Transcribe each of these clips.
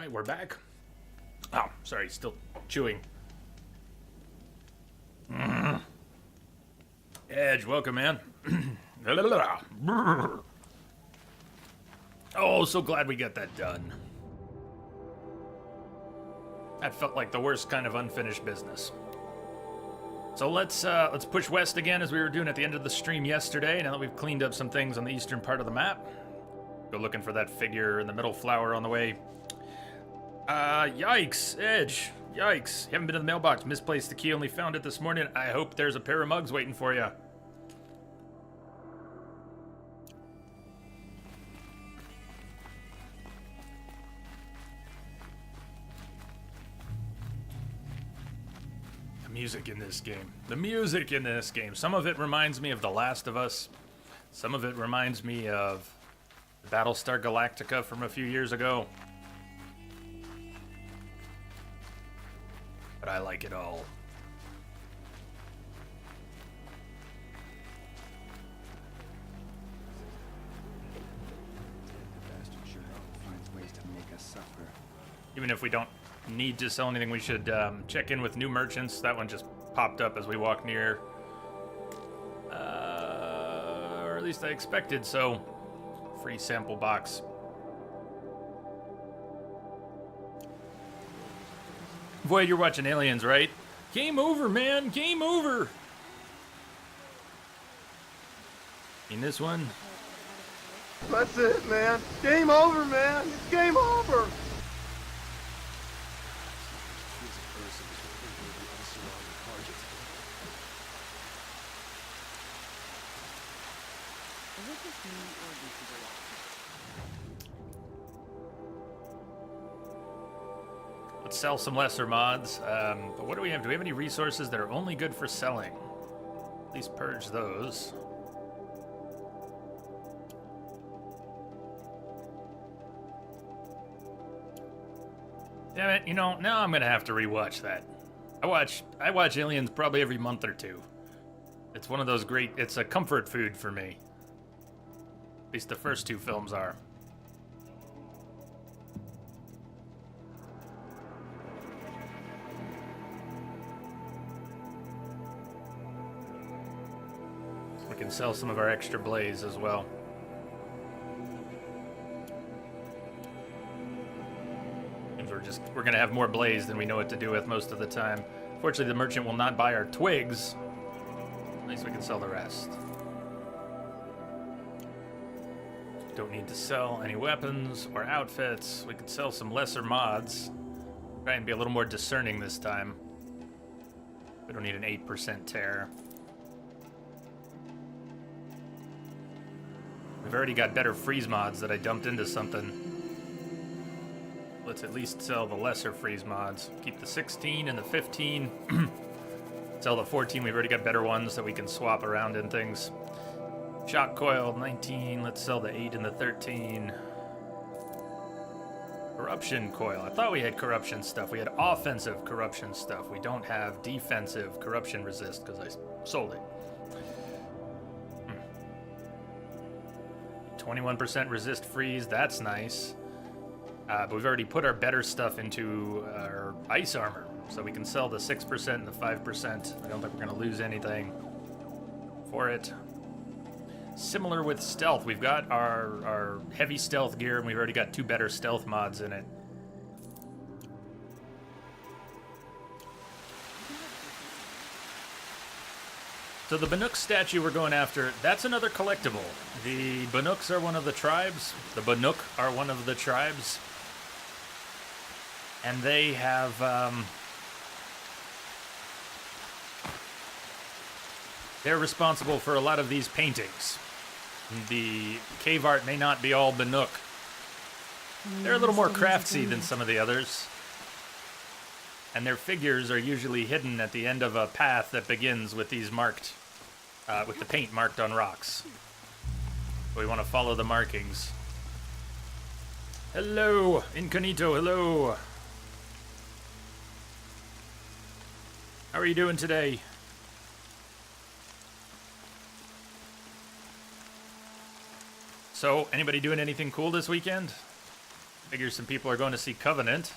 right, we're back. Oh, sorry, still chewing. Edge, welcome, man. Oh, so glad we got that done. That felt like the worst kind of unfinished business. So let's push west again as we were doing at the end of the stream yesterday. Now that we've cleaned up some things on the eastern part of the map, go looking for that figure in the middle flower on the way. Yikes, Edge. Yikes. You haven't been in the mailbox. Misplaced the key, only found it this morning. I hope there's a pair of mugs waiting for you. The music in this game. The music in this game. Some of it reminds me of The Last of Us. Some of it reminds me of Battlestar Galactica from a few years ago. But I like it all. Even if we don't need to sell anything, we should check in with new merchants. That one just popped up as we walked near. Or at least I expected, so free sample box. Boy, you're watching Aliens, right? Game over, man. Game over. In this one. That's it, man. Game over, man. It's game over. Let's sell some lesser mods. But what do we have? Do we have any resources that are only good for selling? At least purge those. Damn it, you know, now I'm gonna have to rewatch that. I watch Aliens probably every month or two. It's one of those great, it's a comfort food for me. At least the first two films are. We can sell some of our extra blaze as well. We're gonna have more blaze than we know what to do with most of the time. Fortunately, the merchant will not buy our twigs. At least we can sell the rest. Don't need to sell any weapons or outfits. We could sell some lesser mods. Try and be a little more discerning this time. We don't need an 8% tear. We've already got better freeze mods that I dumped into something. Let's at least sell the lesser freeze mods. Keep the 16 and the 15. Sell the 14. We've already got better ones that we can swap around in things. Shock coil, 19. Let's sell the 8 and the 13. Corruption coil. I thought we had corruption stuff. We had offensive corruption stuff. We don't have defensive corruption resist because I sold it. 21% resist freeze. That's nice. But we've already put our better stuff into our ice armor, so we can sell the 6% and the 5%. I don't think we're going to lose anything for it. Similar with stealth, we've got our heavy stealth gear, and we've already got 2 better stealth mods in it. So the Banuk statue we're going after, that's another collectible. The Banuks are one of the tribes. The Banuk are one of the tribes. And they have, they're responsible for a lot of these paintings. The cave art may not be all Banuk. They're a little more craftsy than some of the others. And their figures are usually hidden at the end of a path that begins with these marked, with the paint marked on rocks. So we want to follow the markings. Hello, Incognito, hello. How are you doing today? So, anybody doing anything cool this weekend? Figure some people are going to see Covenant.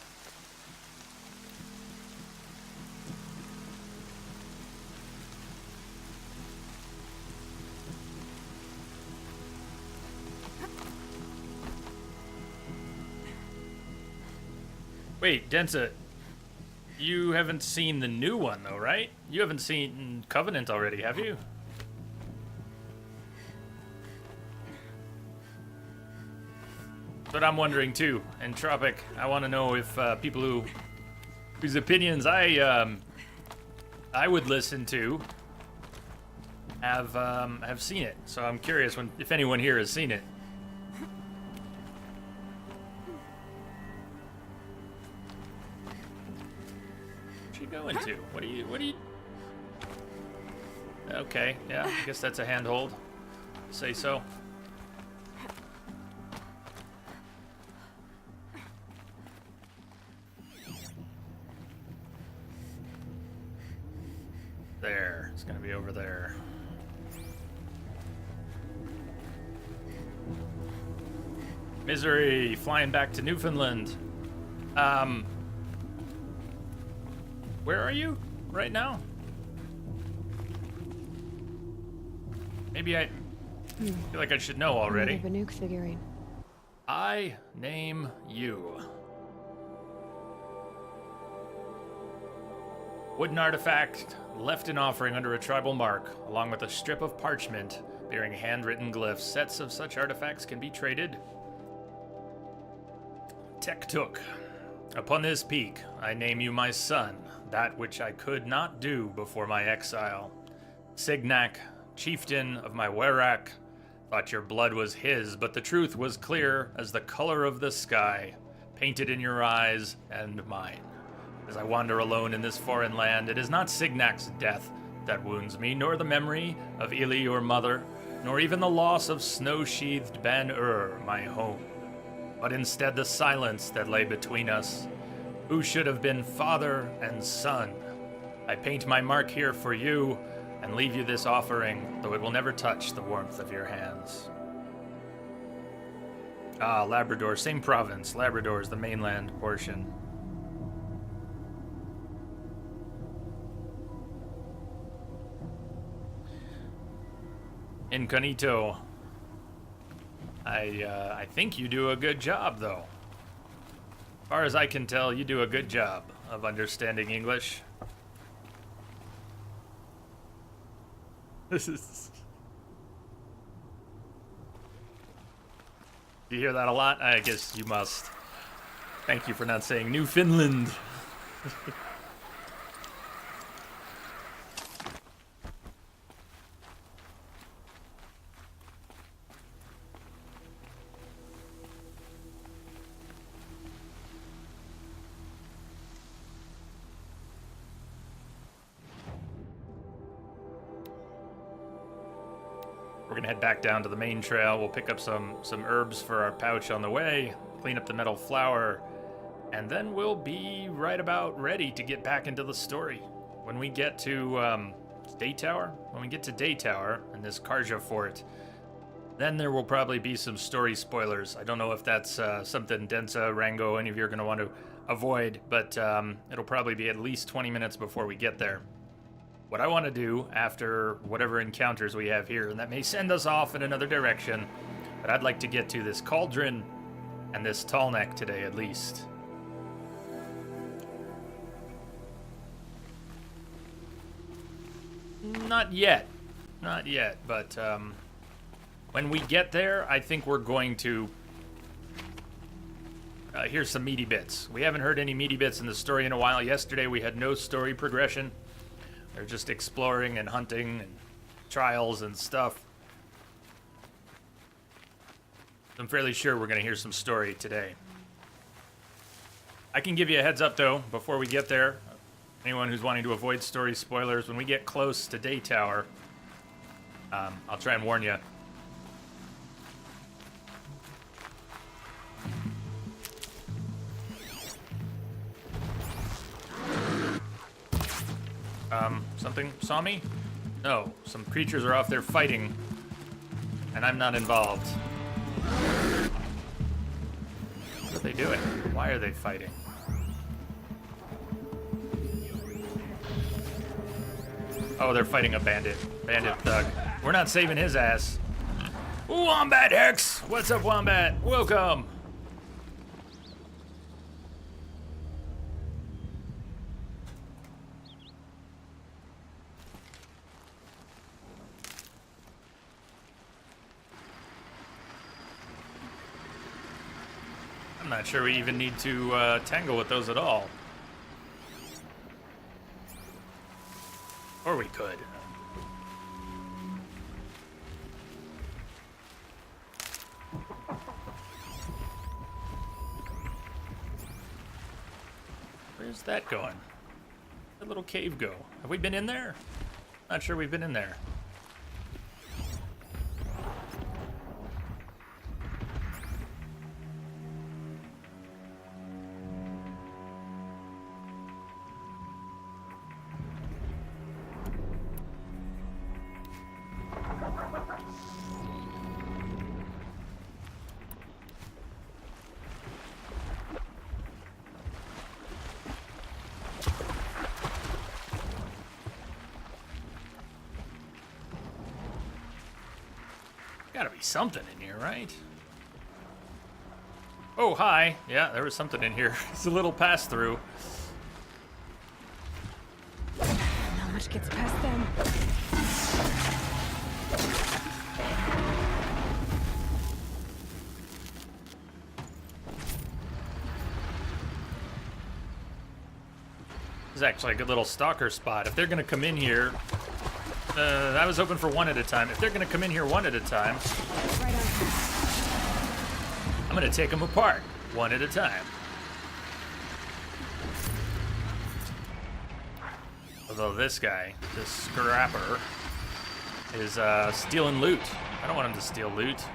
Wait, Densa, you haven't seen the new one though, right? You haven't seen Covenant already, have you? But I'm wondering too. And Tropic, I want to know if people whose opinions I would listen to have seen it. So I'm curious if anyone here has seen it. Where'd she go into? What are you? Okay, yeah, I guess that's a handhold. Say so. There, it's gonna be over there. Misery, flying back to Newfoundland. Where are you right now? Maybe I feel like I should know already. Banuk figurine. I name you. Wooden artifact left in offering under a tribal mark, along with a strip of parchment bearing handwritten glyphs. Sets of such artifacts can be traded. Tektuk. Upon this peak, I name you my son, that which I could not do before my exile. Signac, chieftain of my Werak, thought your blood was his, but the truth was clear as the color of the sky, painted in your eyes and mine. As I wander alone in this foreign land, it is not Signac's death that wounds me, nor the memory of Ili, your mother, nor even the loss of snow-sheathed Ban-Ur, my home, but instead the silence that lay between us, who should have been father and son. I paint my mark here for you, and leave you this offering, though it will never touch the warmth of your hands. Ah, Labrador, same province. Labrador is the mainland portion. Incognito. I think you do a good job, though. As far as I can tell, you do a good job of understanding English. This is... You hear that a lot? I guess you must. Thank you for not saying Newfoundland. We're gonna head back down to the main trail. We'll pick up some herbs for our pouch on the way, clean up the metal flower, and then we'll be right about ready to get back into the story. When we get to Daytower, and this Karja fort, then there will probably be some story spoilers. I don't know if that's something Densa, Rango, any of you are gonna want to avoid, but it'll probably be at least 20 minutes before we get there. What I want to do after whatever encounters we have here, and that may send us off in another direction, but I'd like to get to this cauldron and this tall neck today at least. Not yet, but when we get there, I think we're going to... here's some meaty bits. We haven't heard any meaty bits in the story in a while. Yesterday we had no story progression. They're just exploring and hunting and trials and stuff. I'm fairly sure we're going to hear some story today. I can give you a heads up, though, before we get there. Anyone who's wanting to avoid story spoilers, when we get close to Daytower, I'll try and warn you. Something saw me? No, some creatures are off there fighting, and I'm not involved. are they doing? Why are they fighting? Oh, they're fighting a bandit thug. We're not saving his ass. Wombat Hex! What's up, Wombat? Welcome! I'm not sure we even need to tangle with those at all. Or we could. Where's that going? Where'd that little cave go? Have we been in there? Not sure we've been in there. Gotta be something in here, right? Oh, hi. Yeah, there was something in here. It's a little pass-through. Not much gets past them. This is actually a good little stalker spot. If they're gonna come in here, I was hoping for one at a time. If they're gonna come in here one at a time, Right on. I'm gonna take them apart one at a time. Although this guy, this scrapper, is stealing loot. I don't want him to steal loot.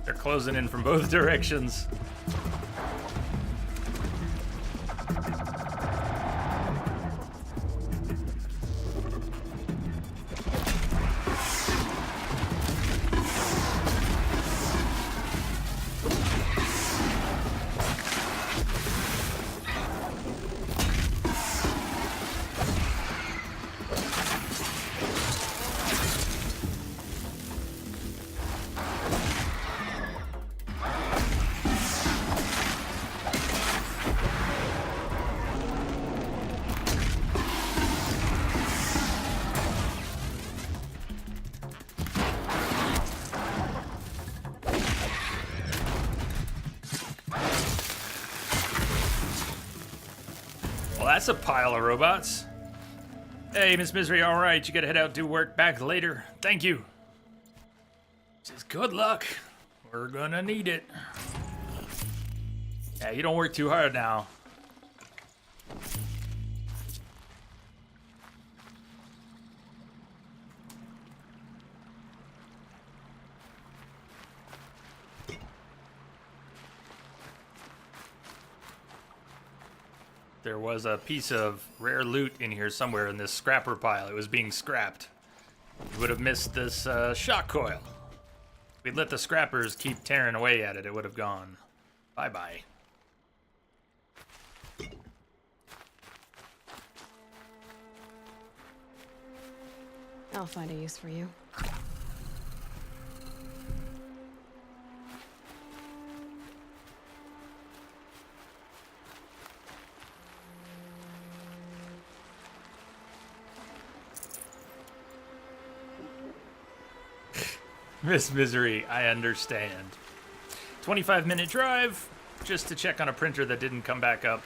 They're closing in from both directions. That's a pile of robots. Hey, Miss Misery, all right, you gotta head out, do work, back later. Thank you. Says good luck. We're gonna need it. Yeah, you don't work too hard now. There was a piece of rare loot in here somewhere in this scrapper pile. It was being scrapped. You would have missed this shock coil. If we'd let the scrappers keep tearing away at it, it would have gone bye-bye. I'll find a use for you. Miss Misery, I understand. 25-minute drive just to check on a printer that didn't come back up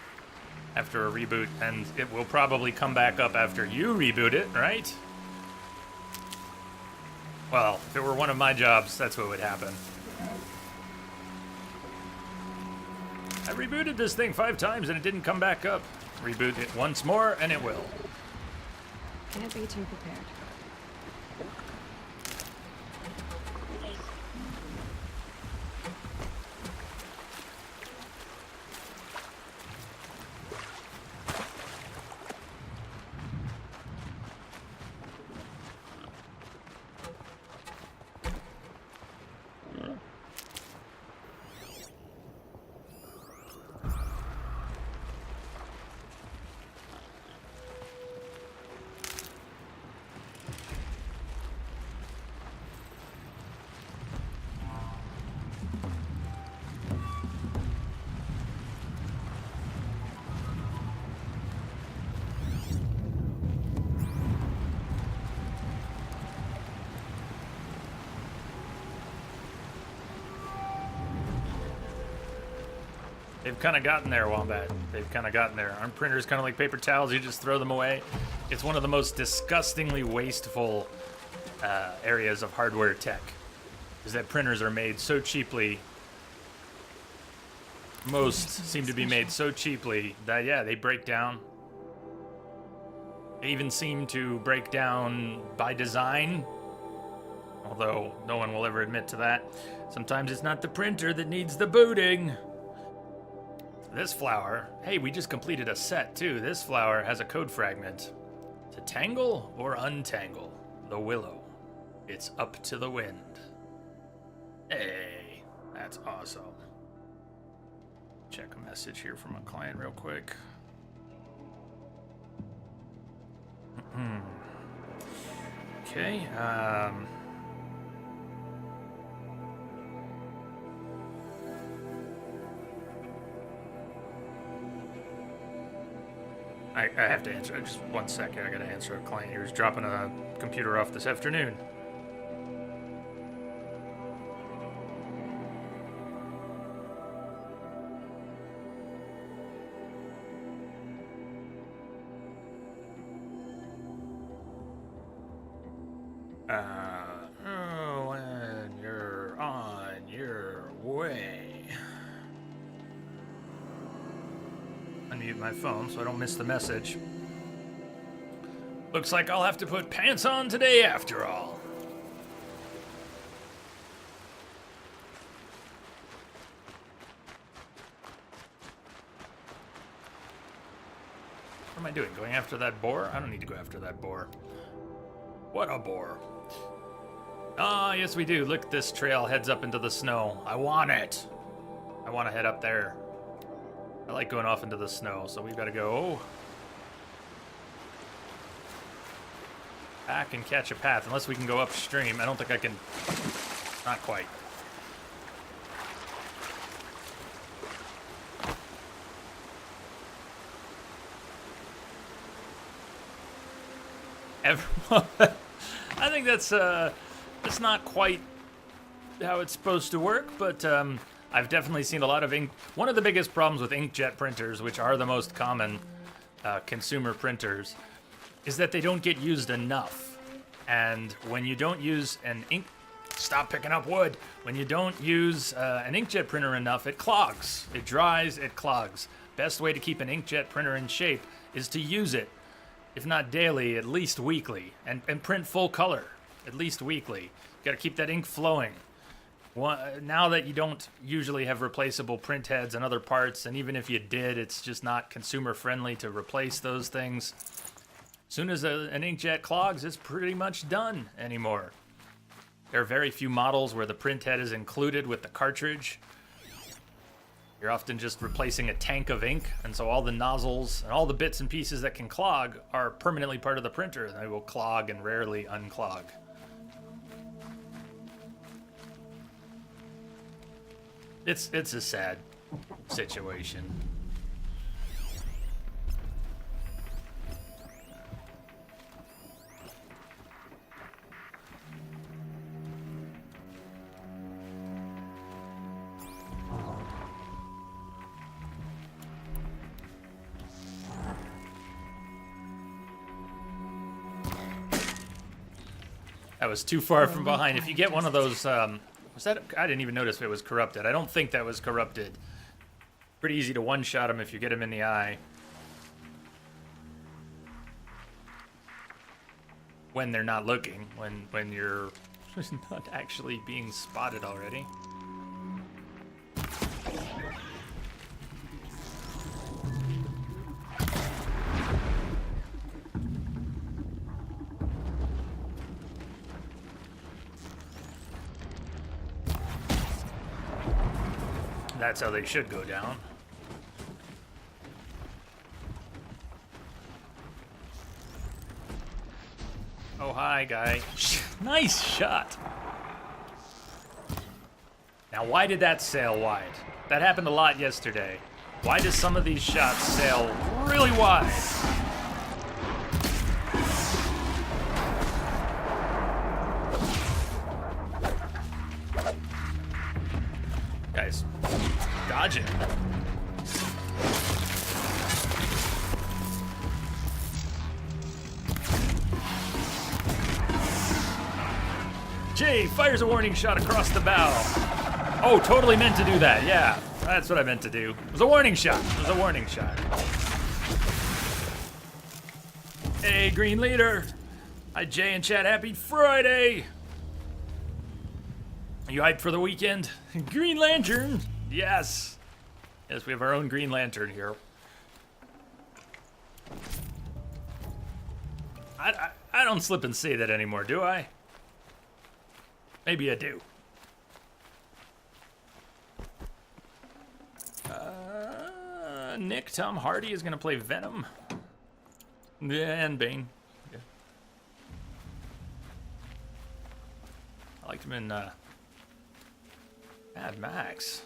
after a reboot, and it will probably come back up after you reboot it, right? Well, if it were one of my jobs, that's what would happen. I rebooted this thing 5 times and it didn't come back up. Reboot it once more and it will. Can't be too prepared. They've kind of gotten there, Wombat. They've kind of gotten there. Aren't printers kind of like paper towels? You just throw them away. It's one of the most disgustingly wasteful areas of hardware tech, is that printers are made so cheaply. Most seem to be made so cheaply that, yeah, they break down. They even seem to break down by design, although no one will ever admit to that. Sometimes it's not the printer that needs the booting. This flower, hey, we just completed a set too. This flower has a code fragment. To tangle or untangle the willow, it's up to the wind. Hey, that's awesome. Check a message here from a client real quick. Okay, I have to answer. Just 1 second. I gotta answer a client who's dropping a computer off this afternoon. When you're on your way. Unmute my phone so I don't miss the message. Looks like I'll have to put pants on today after all. What am I doing? Going after that boar? I don't need to go after that boar. What a bore. Ah, yes we do. Look, this trail heads up into the snow. I want it. I want to head up there. I like going off into the snow, so we've got to go back and catch a path. Unless we can go upstream. I don't think I can. Not quite. Everyone, I think that's not quite how it's supposed to work, but I've definitely seen a lot of ink. One of the biggest problems with inkjet printers, which are the most common consumer printers, is that they don't get used enough. And when you don't use an ink, stop picking up wood. When you don't use an inkjet printer enough, it clogs. It dries, it clogs. Best way to keep an inkjet printer in shape is to use it. If not daily, at least weekly, and print full color, at least weekly. You gotta keep that ink flowing. Now that you don't usually have replaceable print heads and other parts, and even if you did, it's just not consumer friendly to replace those things. As soon as an inkjet clogs, it's pretty much done anymore. There are very few models where the print head is included with the cartridge. You're often just replacing a tank of ink, and so all the nozzles and all the bits and pieces that can clog are permanently part of the printer, and they will clog and rarely unclog. It's a sad situation. That was too far from behind. If you get one of those, was that? I didn't even notice if it was corrupted. I don't think that was corrupted. Pretty easy to one-shot them if you get them in the eye. When they're not looking, when you're not actually being spotted already. That's how they should go down. Oh, hi, guy. Nice shot. Now, why did that sail wide? That happened a lot yesterday. Why does some of these shots sail really wide? Guys, dodge it. Jay fires a warning shot across the bow. Oh, totally meant to do that. Yeah, that's what I meant to do. It was a warning shot. It was a warning shot. Hey, Green Leader. Hi, Jay and Chad. Happy Friday. Are you hyped for the weekend? Green Lantern. Yes. Yes, we have our own Green Lantern here. I don't slip and say that anymore, do I? Maybe I do. Nick, Tom Hardy is going to play Venom. Yeah, and Bane. Yeah. I liked him in Mad Max.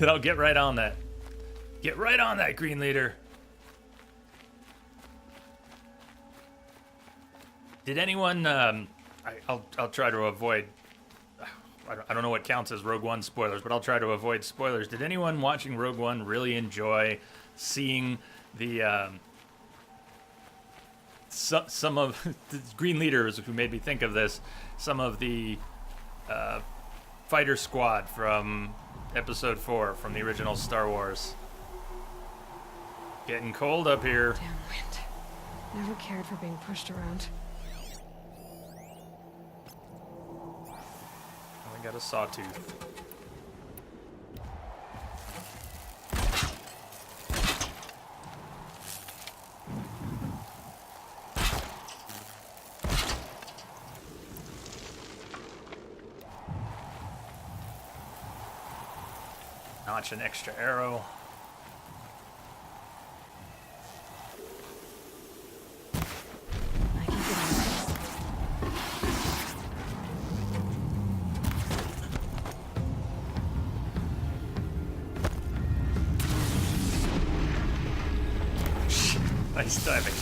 I'll get right on that. Get right on that, Green Leader. Did anyone? I'll try to avoid. I don't know what counts as Rogue One spoilers, but I'll try to avoid spoilers. Did anyone watching Rogue One really enjoy seeing the some of the Green Leaders who made me think of this? Some of the fighter squad from Episode 4 from the original Star Wars. Getting cold up here. Damn wind. Never cared for being pushed around. We got a sawtooth. Notch an extra arrow. I can get on this. Nice timing.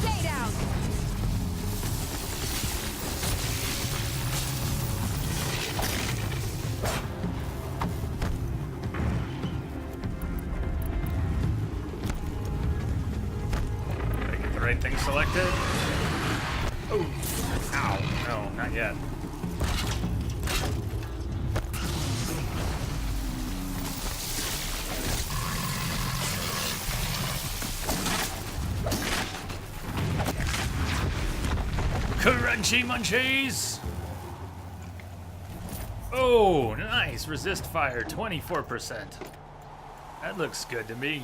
Stay down! Did I get the right thing selected? Oh, ow, no, not yet. Crunchy munchies! Oh, nice. Resist fire, 24%. That looks good to me.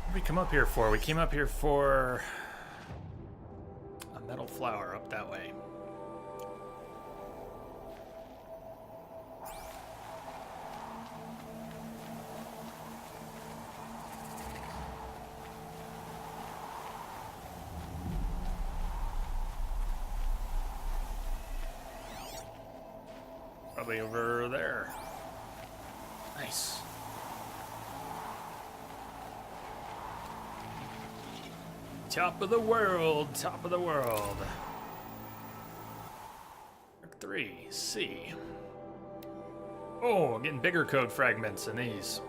What did we come up here for? We came up here for a metal flower up that way. Probably over there. Nice. Top of the world, top of the world. Mark 3, C. Oh, getting bigger code fragments in these.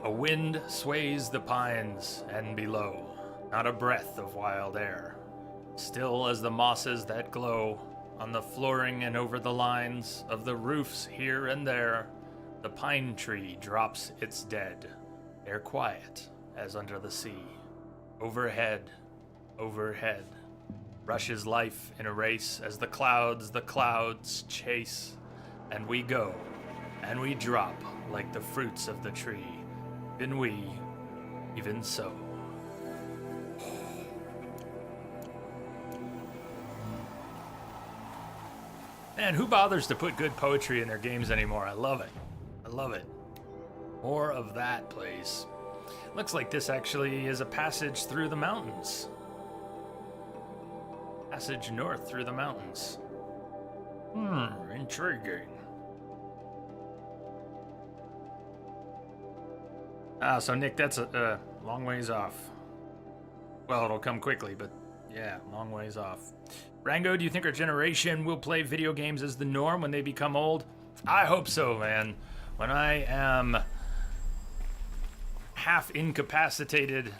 A wind sways the pines and below, not a breath of wild air. Still as the mosses that glow on the flooring and over the lines of the roofs here and there, the pine tree drops its dead. They're quiet as under the sea. Overhead, overhead, rushes life in a race as the clouds chase. And we go, and we drop like the fruits of the tree. Even we, even so. Man, who bothers to put good poetry in their games anymore? I love it. I love it. More of that, please. Looks like this actually is a passage through the mountains. Passage north through the mountains. Intriguing. Ah, so Nick, that's a long ways off. Well, it'll come quickly, but yeah, long ways off. Rango, do you think our generation will play video games as the norm when they become old? I hope so, man. When I am half incapacitated,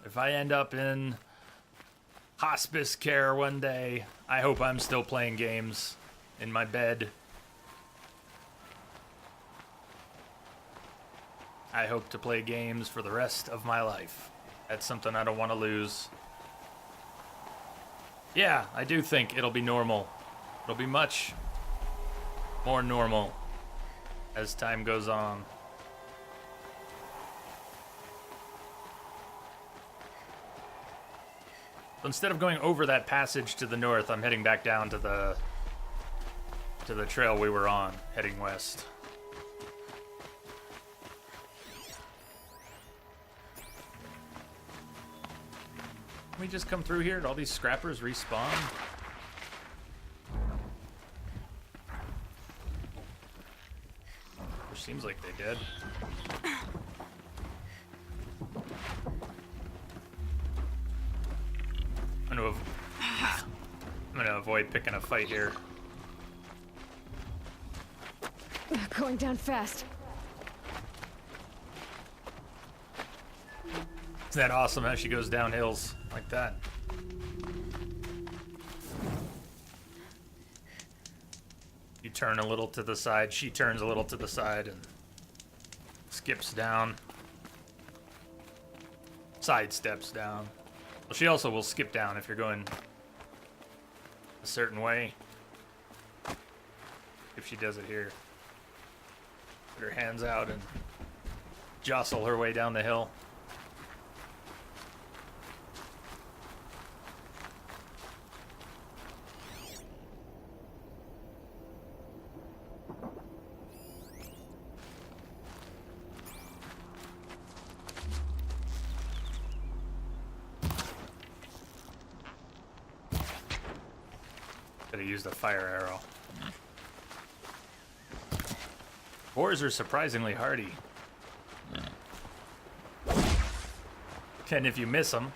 if I end up in hospice care one day, I hope I'm still playing games in my bed. I hope to play games for the rest of my life. That's something I don't want to lose. Yeah, I do think it'll be normal. It'll be much more normal as time goes on. So instead of going over that passage to the north, I'm heading back down to the trail we were on, heading west. Can we just come through here? Did all these scrappers respawn? Which seems like they did. I'm gonna avoid picking a fight here. Going down fast. Isn't that awesome how she goes down hills like that? You turn a little to the side, she turns a little to the side and skips down. Side steps down. Well, she also will skip down if you're going a certain way. If she does it here. Put her hands out and jostle her way down the hill. Could have used a fire arrow. Boars are surprisingly hardy. And if you miss them,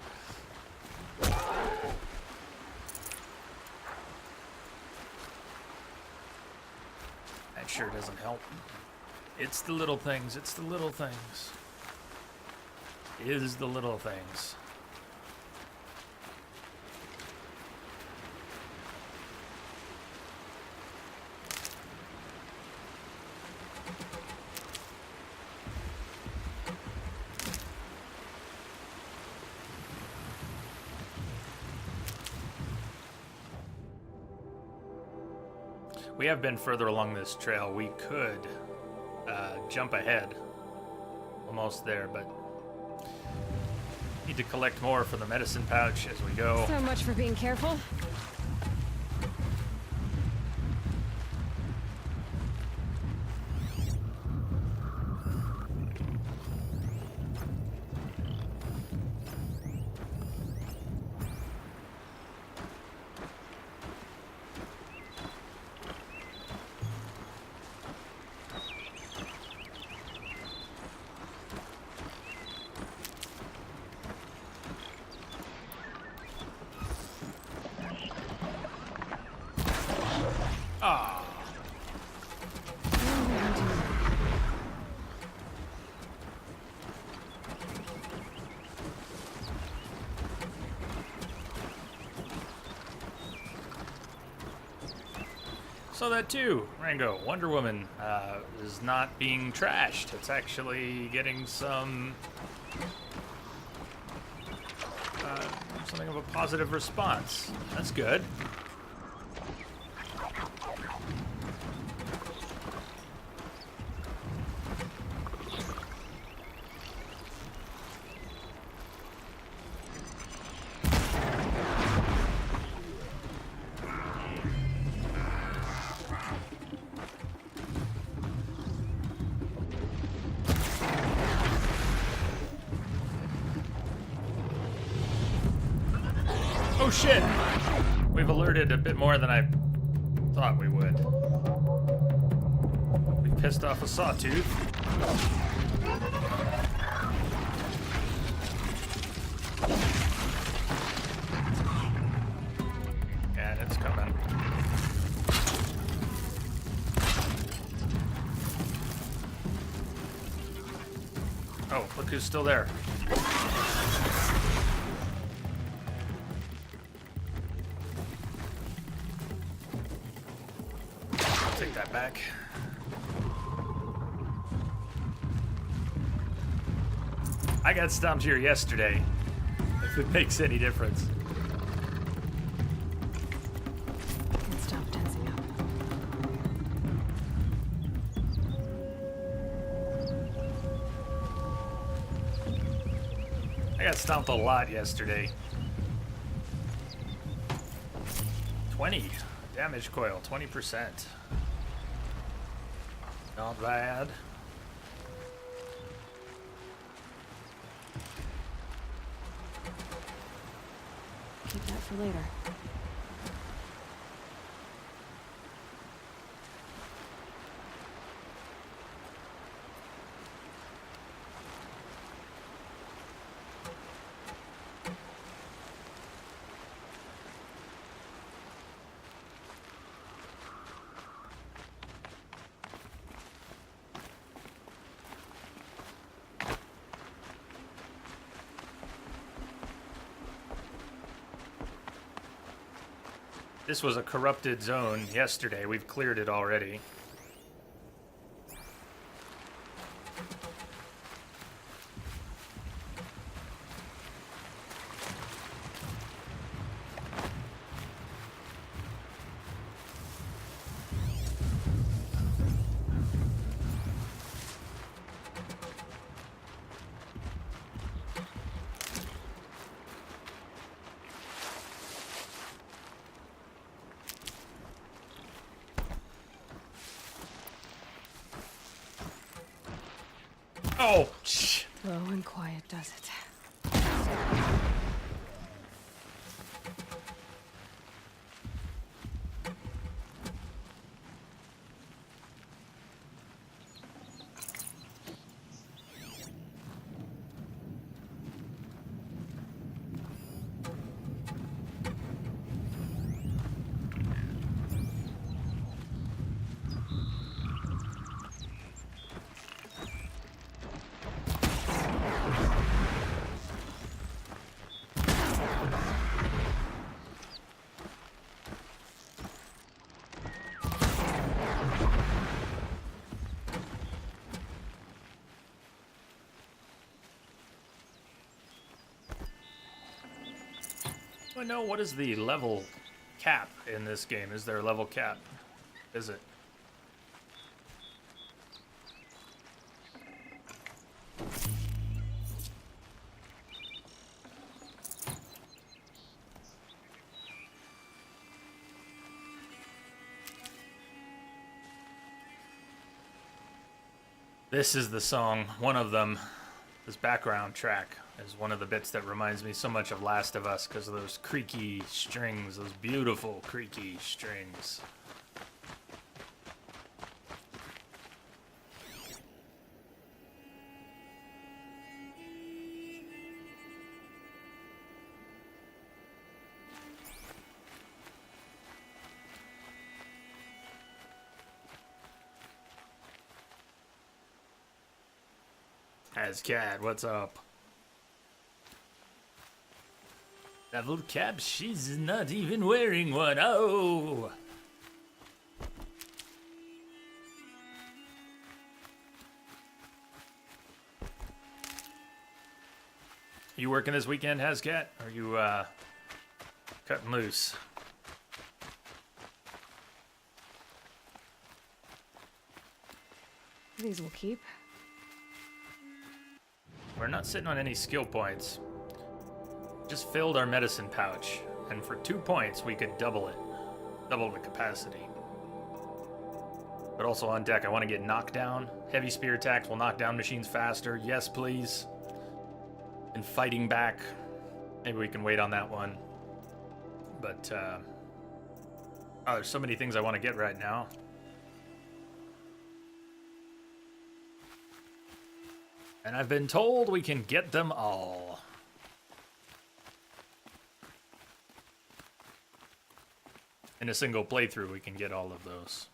that sure doesn't help. It's the little things. It's the little things. It is the little things. We have been further along this trail. We could jump ahead. Almost there, but need to collect more for the medicine pouch as we go. So much for being careful. Ah. So that too, Rango, Wonder Woman is not being trashed. It's actually getting some something of a positive response. That's good. Oh shit! We've alerted a bit more than I thought we would. We pissed off a sawtooth. And it's coming. Oh, look who's still there. Take that back. I got stomped here yesterday, if it makes any difference. Can't stop tensing up. I got stomped a lot yesterday. 20 damage coil, 20%. Not bad. Keep that for later. This was a corrupted zone yesterday. We've cleared it already. Oh, shh. Low and quiet does it. I know, what is the level cap in this game? Is there a level cap? Is it? This is the song, one of them. This background track is one of the bits that reminds me so much of Last of Us because of those creaky strings, those beautiful creaky strings. Ascad, what's up? Level cap, she's not even wearing one. Oh! You working this weekend, Hascat? Or are you cutting loose? These will keep. We're not sitting on any skill points. Just filled our medicine pouch, and for 2 points we could double it. Double the capacity. But also on deck, I want to get knockdown. Heavy spear attacks will knock down machines faster. Yes, please. And fighting back. Maybe we can wait on that one. but oh, there's so many things I want to get right now. And I've been told we can get them all. In a single playthrough, we can get all of those.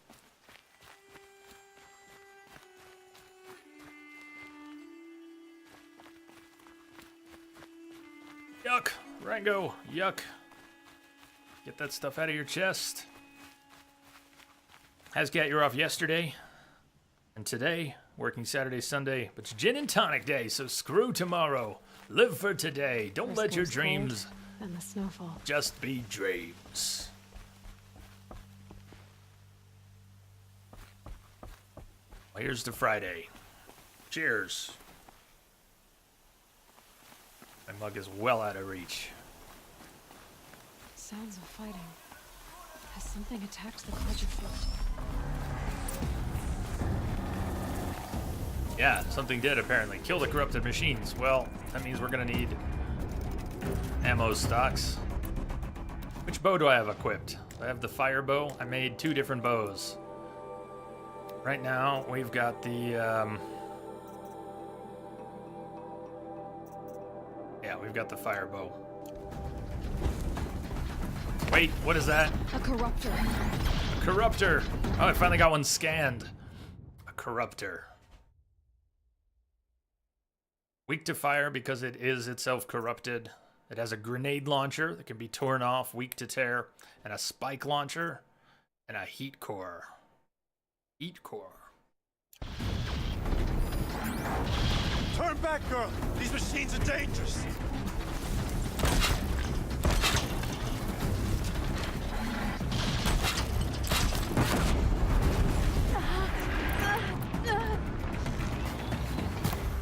Yuck! Rango, yuck. Get that stuff out of your chest. Hasgat, you're off yesterday. And today, working Saturday, Sunday. But it's gin and tonic day, so screw tomorrow. Live for today. Don't let your dreams and the snowfall. just be dreams. Well, here's to Friday. Cheers. My mug is well out of reach. Sounds of fighting. Has something attacked the Quadrifort? Yeah, something did apparently. Kill the corrupted machines. Well, that means we're gonna need ammo stocks. Which bow do I have equipped? I have the fire bow. I made 2 different bows. Right now, we've got the, yeah, we've got the fire bow. Wait, what is that? A corruptor. A corruptor. Oh, I finally got one scanned. A corruptor. Weak to fire because it is itself corrupted. It has a grenade launcher that can be torn off, weak to tear, and a spike launcher, and a heat core. Heat core. Turn back, girl! These machines are dangerous!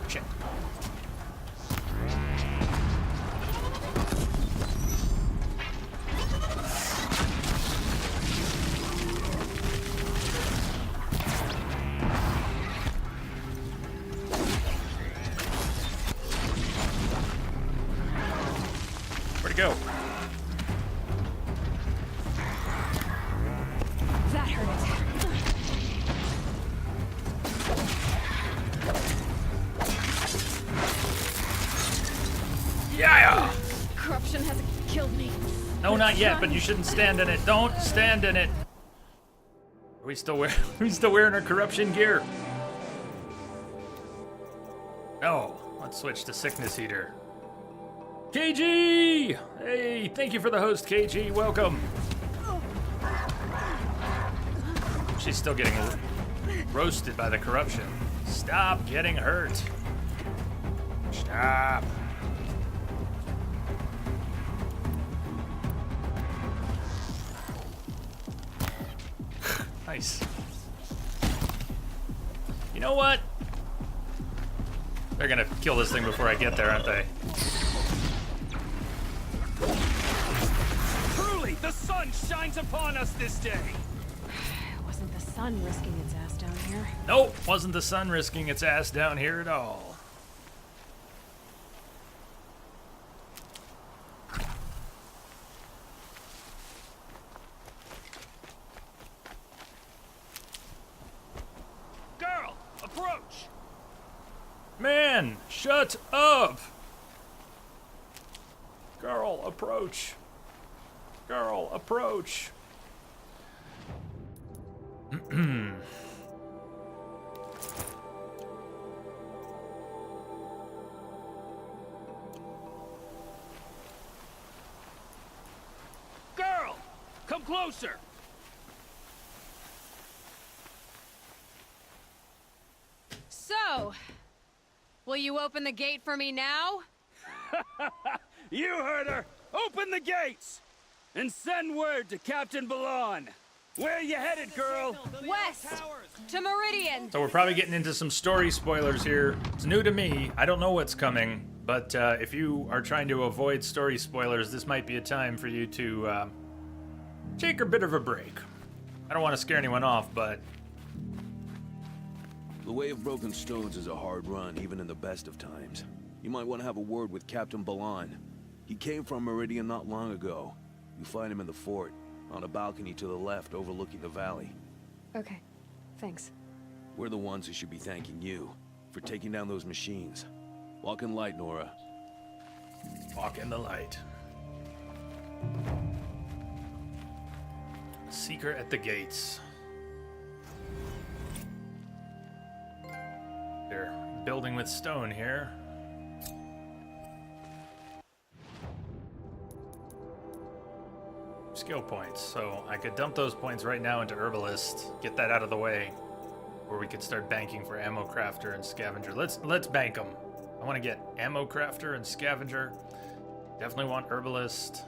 Shit. Where'd it go? That hurt. Yeah! Corruption hasn't killed me. No, not yet, but you shouldn't stand in it. Don't stand in it. Are we still wearing our corruption gear? No. Let's switch to sickness eater. KG! Hey, thank you for the host, KG. Welcome. She's still getting roasted by the corruption. Stop getting hurt. Stop. Nice. You know what? They're gonna kill this thing before I get there, aren't they? Truly, the sun shines upon us this day! It wasn't the sun risking its ass down here. Nope, wasn't the sun risking its ass down here at all. Girl, approach! Man, shut up! Girl, approach. Girl, approach. Girl, come closer! So, will you open the gate for me now? You heard her! Open the gates! And send word to Captain Balon! Where you headed, girl? West! To Meridian! So we're probably getting into some story spoilers here. It's new to me. I don't know what's coming, but if you are trying to avoid story spoilers, this might be a time for you to take a bit of a break. I don't want to scare anyone off, but The Way of Broken Stones is a hard run, even in the best of times. You might want to have a word with Captain Balon. He came from Meridian not long ago. You find him in the fort, on a balcony to the left overlooking the valley. Okay, thanks. We're the ones who should be thanking you for taking down those machines. Walk in light, Nora. Walk in the light. Seeker at the gates. They're building with stone here. Skill points, so I could dump those points right now into Herbalist, get that out of the way, or we could start banking for Ammo Crafter and Scavenger. Let's bank them. I want to get Ammo Crafter and Scavenger. Definitely want Herbalist.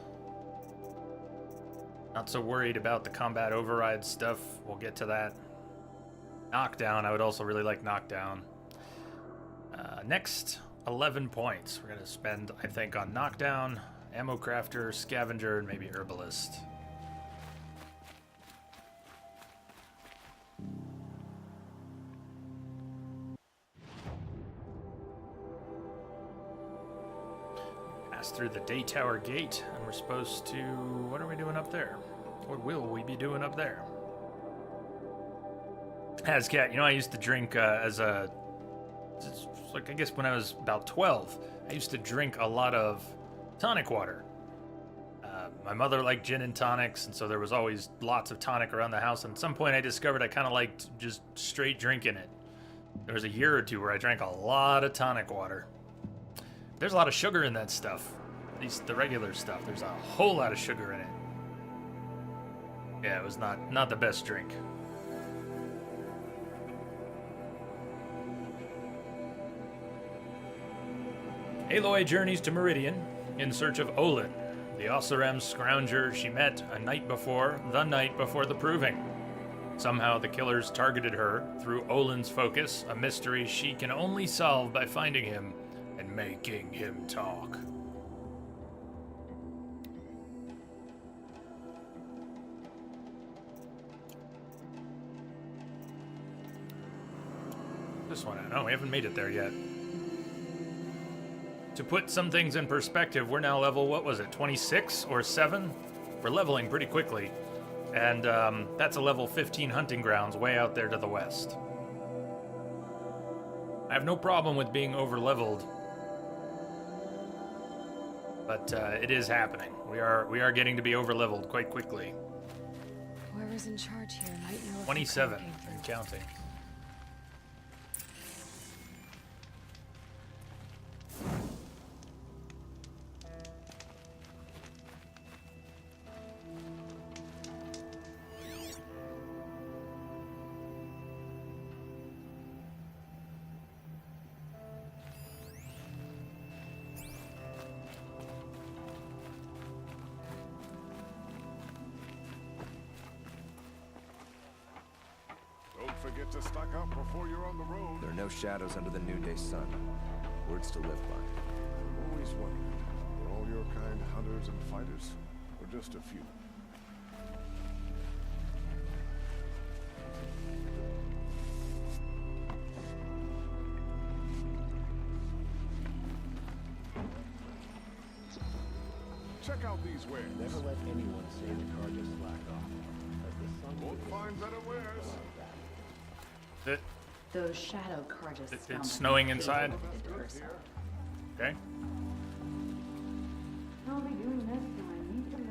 Not so worried about the combat override stuff. We'll get to that. Knockdown, I would also really like Knockdown. Next, 11 points. We're going to spend, I think, on Knockdown, Ammo Crafter, Scavenger, and maybe Herbalist. Pass through the Day Tower Gate, and we're supposed to... What are we doing up there? What will we be doing up there? Hazcat, you know, I used to drink as a... It's like, I guess when I was about 12, I used to drink a lot of tonic water. My mother liked gin and tonics, and so there was always lots of tonic around the house. And at some point I discovered I kind of liked just straight drinking it. There was a year or two where I drank a lot of tonic water. There's a lot of sugar in that stuff. At least the regular stuff. There's a whole lot of sugar in it. Yeah, it was not the best drink. Aloy journeys to Meridian in search of Olin, the Oseram scrounger she met the night before the proving. Somehow the killers targeted her through Olin's focus, a mystery she can only solve by finding him and making him talk. This one, I know, we haven't made it there yet. To put some things in perspective, we're now level, what was it, 26 or 7? We're leveling pretty quickly. And that's a level 15 hunting grounds way out there to the west. I have no problem with being over-leveled. But it is happening. We are getting to be over-leveled quite quickly. Whoever's in charge here might know if 27 the code came and through. counting. Don't forget to stock up before you're on the road. There are no shadows under the noonday sun. Words to live by. I've always wondered, were all your kind hunters and fighters, or just a few? Check out these wares. Never let anyone say the car just slacked off. As the sun Won't find better wares. Those shadow carjas. It's snowing inside. Okay.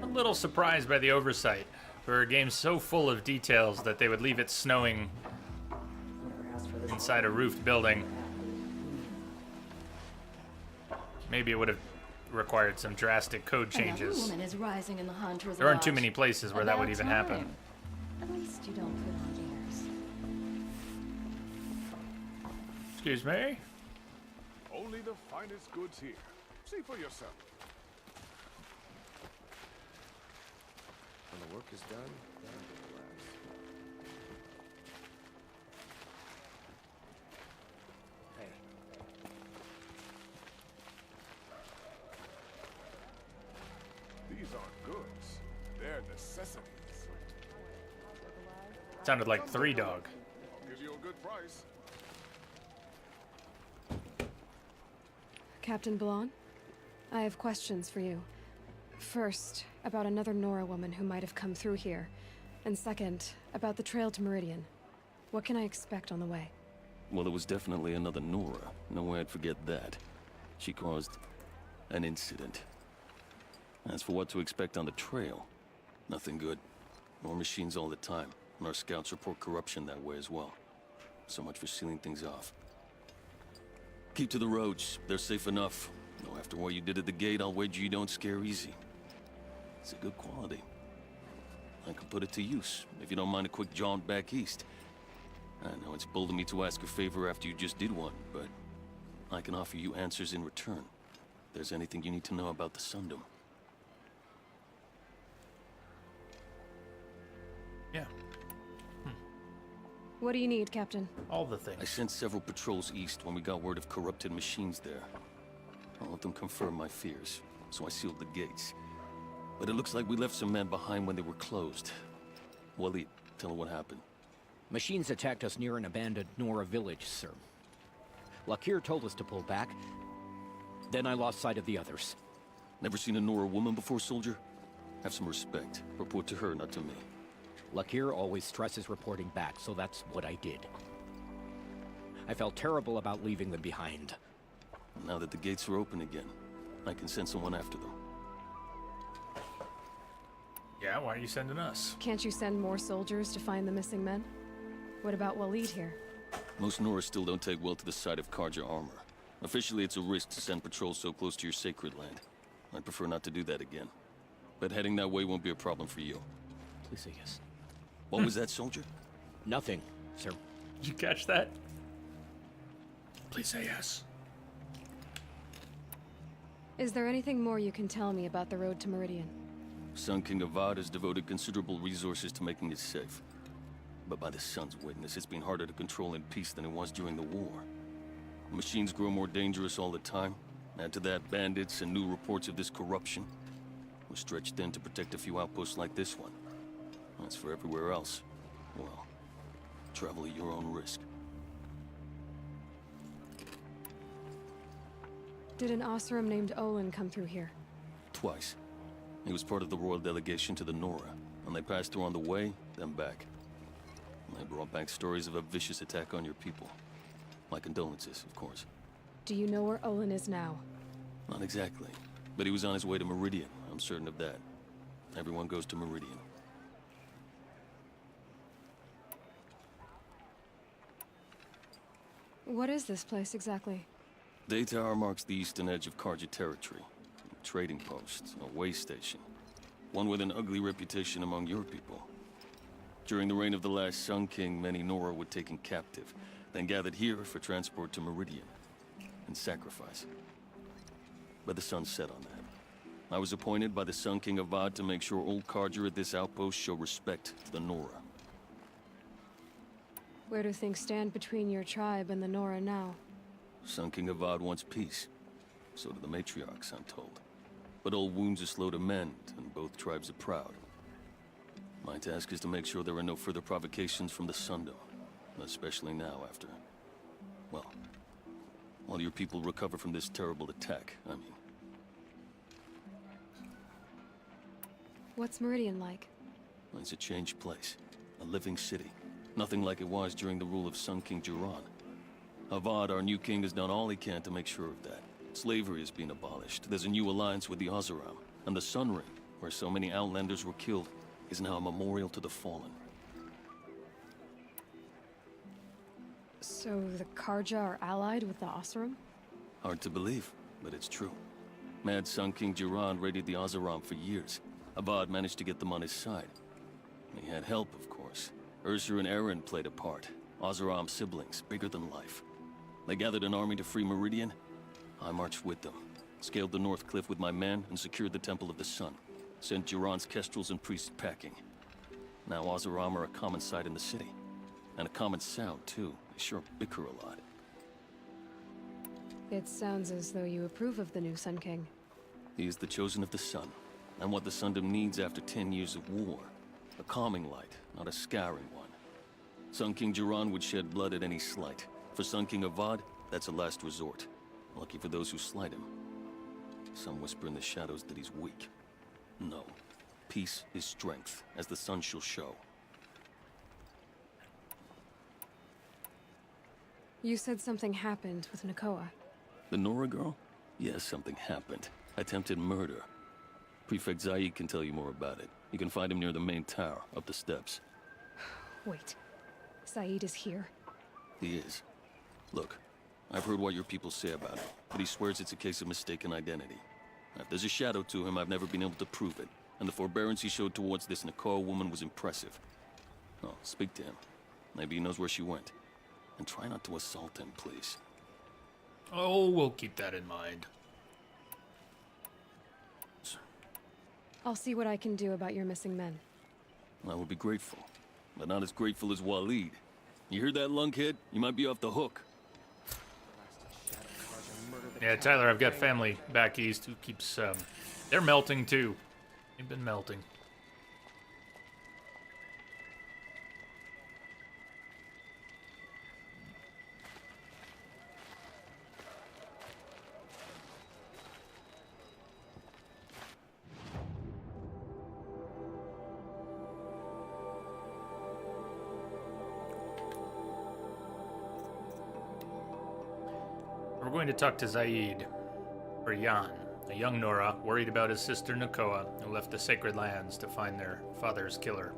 A little surprised by the oversight for a game so full of details that they would leave it snowing inside a roofed building. Maybe it would have required some drastic code changes. Woman is rising in the Hunter's There aren't too Lodge. many places where that would About even time. happen. At least you don't put on airs. Excuse me? Only the finest goods here. See for yourself. When the work is done, then relax. Hey. These aren't goods. They're necessities. Sounded like Three Dog. I'll give you a good price. Captain Blanc, I have questions for you. First, about another Nora woman who might have come through here. And second, about the trail to Meridian. What can I expect on the way? Well, it was definitely another Nora. No way I'd forget that. She caused an incident. As for what to expect on the trail, nothing good. More machines all the time, and our scouts report corruption that way as well. So much for sealing things off. Keep to the roads. They're safe enough. Though after what you did at the gate, I'll wager you don't scare easy. It's a good quality. I could put it to use, if you don't mind a quick jaunt back east. I know it's bold of me to ask a favor after you just did one, but I can offer you answers in return. If there's anything you need to know about the Sundom. Yeah, What do you need, Captain? all the I things. sent several patrols east when we got word of corrupted machines there. All of them confirmed my fears, so I sealed the gates. But it looks like we left some men behind when they were closed. Waleed, tell her what happened. Machines attacked us near an abandoned Nora village, sir. Lakir told us to pull back. Then I lost sight of the others. Never seen a Nora woman before, soldier? Have some respect. Report to her, not to me. Lakir always stresses reporting back, so that's what I did. I felt terrible about leaving them behind. Now that the gates are open again, I can send someone after them. Yeah, why are you sending us? Can't you send more soldiers to find the missing men? What about Waleed here? Most Nora still don't take well to the sight of Karja armor. Officially, it's a risk to send patrols so close to your sacred land. I'd prefer not to do that again. But heading that way won't be a problem for you. Please say yes. What was that, soldier? Nothing, sir. Did you catch that? Please say yes. Is there anything more you can tell me about the road to Meridian? Sun King Avad has devoted considerable resources to making it safe. But by the Sun's witness, it's been harder to control in peace than it was during the war. Machines grow more dangerous all the time. Add to that bandits and new reports of this corruption. We're stretched thin to protect a few outposts like this one. As for everywhere else, well, travel at your own risk. Did an Oseram named Olin come through here? Twice. He was part of the royal delegation to the Nora, and they passed through on the way, then back. They brought back stories of a vicious attack on your people. My condolences, of course. Do you know where Olin is now? Not exactly, but he was on his way to Meridian, I'm certain of that. Everyone goes to Meridian. What is this place exactly? Daytower marks the eastern edge of Karja territory. A trading post, a way station. One with an ugly reputation among your people. During the reign of the last Sun King, many Nora were taken captive, then gathered here for transport to Meridian, and sacrifice. But the sun set on that. I was appointed by the Sun King Avad to make sure old Karja at this outpost show respect to the Nora. Where do things stand between your tribe and the Nora now? Sun King Avad wants peace. So do the matriarchs, I'm told. But old wounds are slow to mend, and both tribes are proud. My task is to make sure there are no further provocations from the Sundom. Especially now after... well, while your people recover from this terrible attack, I mean. What's Meridian like? It's a changed place. A living city. Nothing like it was during the rule of Sun King Jiran. Avad, our new king, has done all he can to make sure of that. Slavery has been abolished. There's a new alliance with the Oseram. And the Sun Ring, where so many Outlanders were killed, is now a memorial to the fallen. So the Karja are allied with the Oseram? Hard to believe, but it's true. Mad Sun King Jiran raided the Oseram for years. Avad managed to get them on his side. He had help, of course. Ursur and Eren played a part. Oseram siblings, bigger than life. They gathered an army to free Meridian. I marched with them. Scaled the North Cliff with my men and secured the Temple of the Sun. Sent Jiran's kestrels and priests packing. Now Oseram are a common sight in the city. And a common sound, too. They sure bicker a lot. It sounds as though you approve of the new Sun King. He is the chosen of the Sun. And what the Sundom needs after 10 years of war. A calming light, not a scouring one. Sun King Jiran would shed blood at any slight. For Sun King Avad, that's a last resort. Lucky for those who slight him. Some whisper in the shadows that he's weak. No, Peace is strength, as the sun shall show. You said something happened with Nakoa. The Nora girl? Yes, something happened. Attempted murder. Prefect Zaid can tell you more about it. You can find him near the main tower, up the steps. Wait. Saeed is here? He is. Look, I've heard what your people say about him, but he swears it's a case of mistaken identity. Now, if there's a shadow to him, I've never been able to prove it, and the forbearance he showed towards this Nakoa woman was impressive. Oh, speak to him. Maybe he knows where she went. And try not to assault him, please. Oh, we'll keep that in mind. I'll see what I can do about your missing men. I would be grateful, but not as grateful as Waleed. You hear that, lunkhead? You might be off the hook. Yeah, Tyler, I've got family back east who keeps, they're melting too. They've been melting. We're going to talk to Zaid, or Jan, a young Nora worried about his sister Nakoa, who left the Sacred Lands to find their father's killer.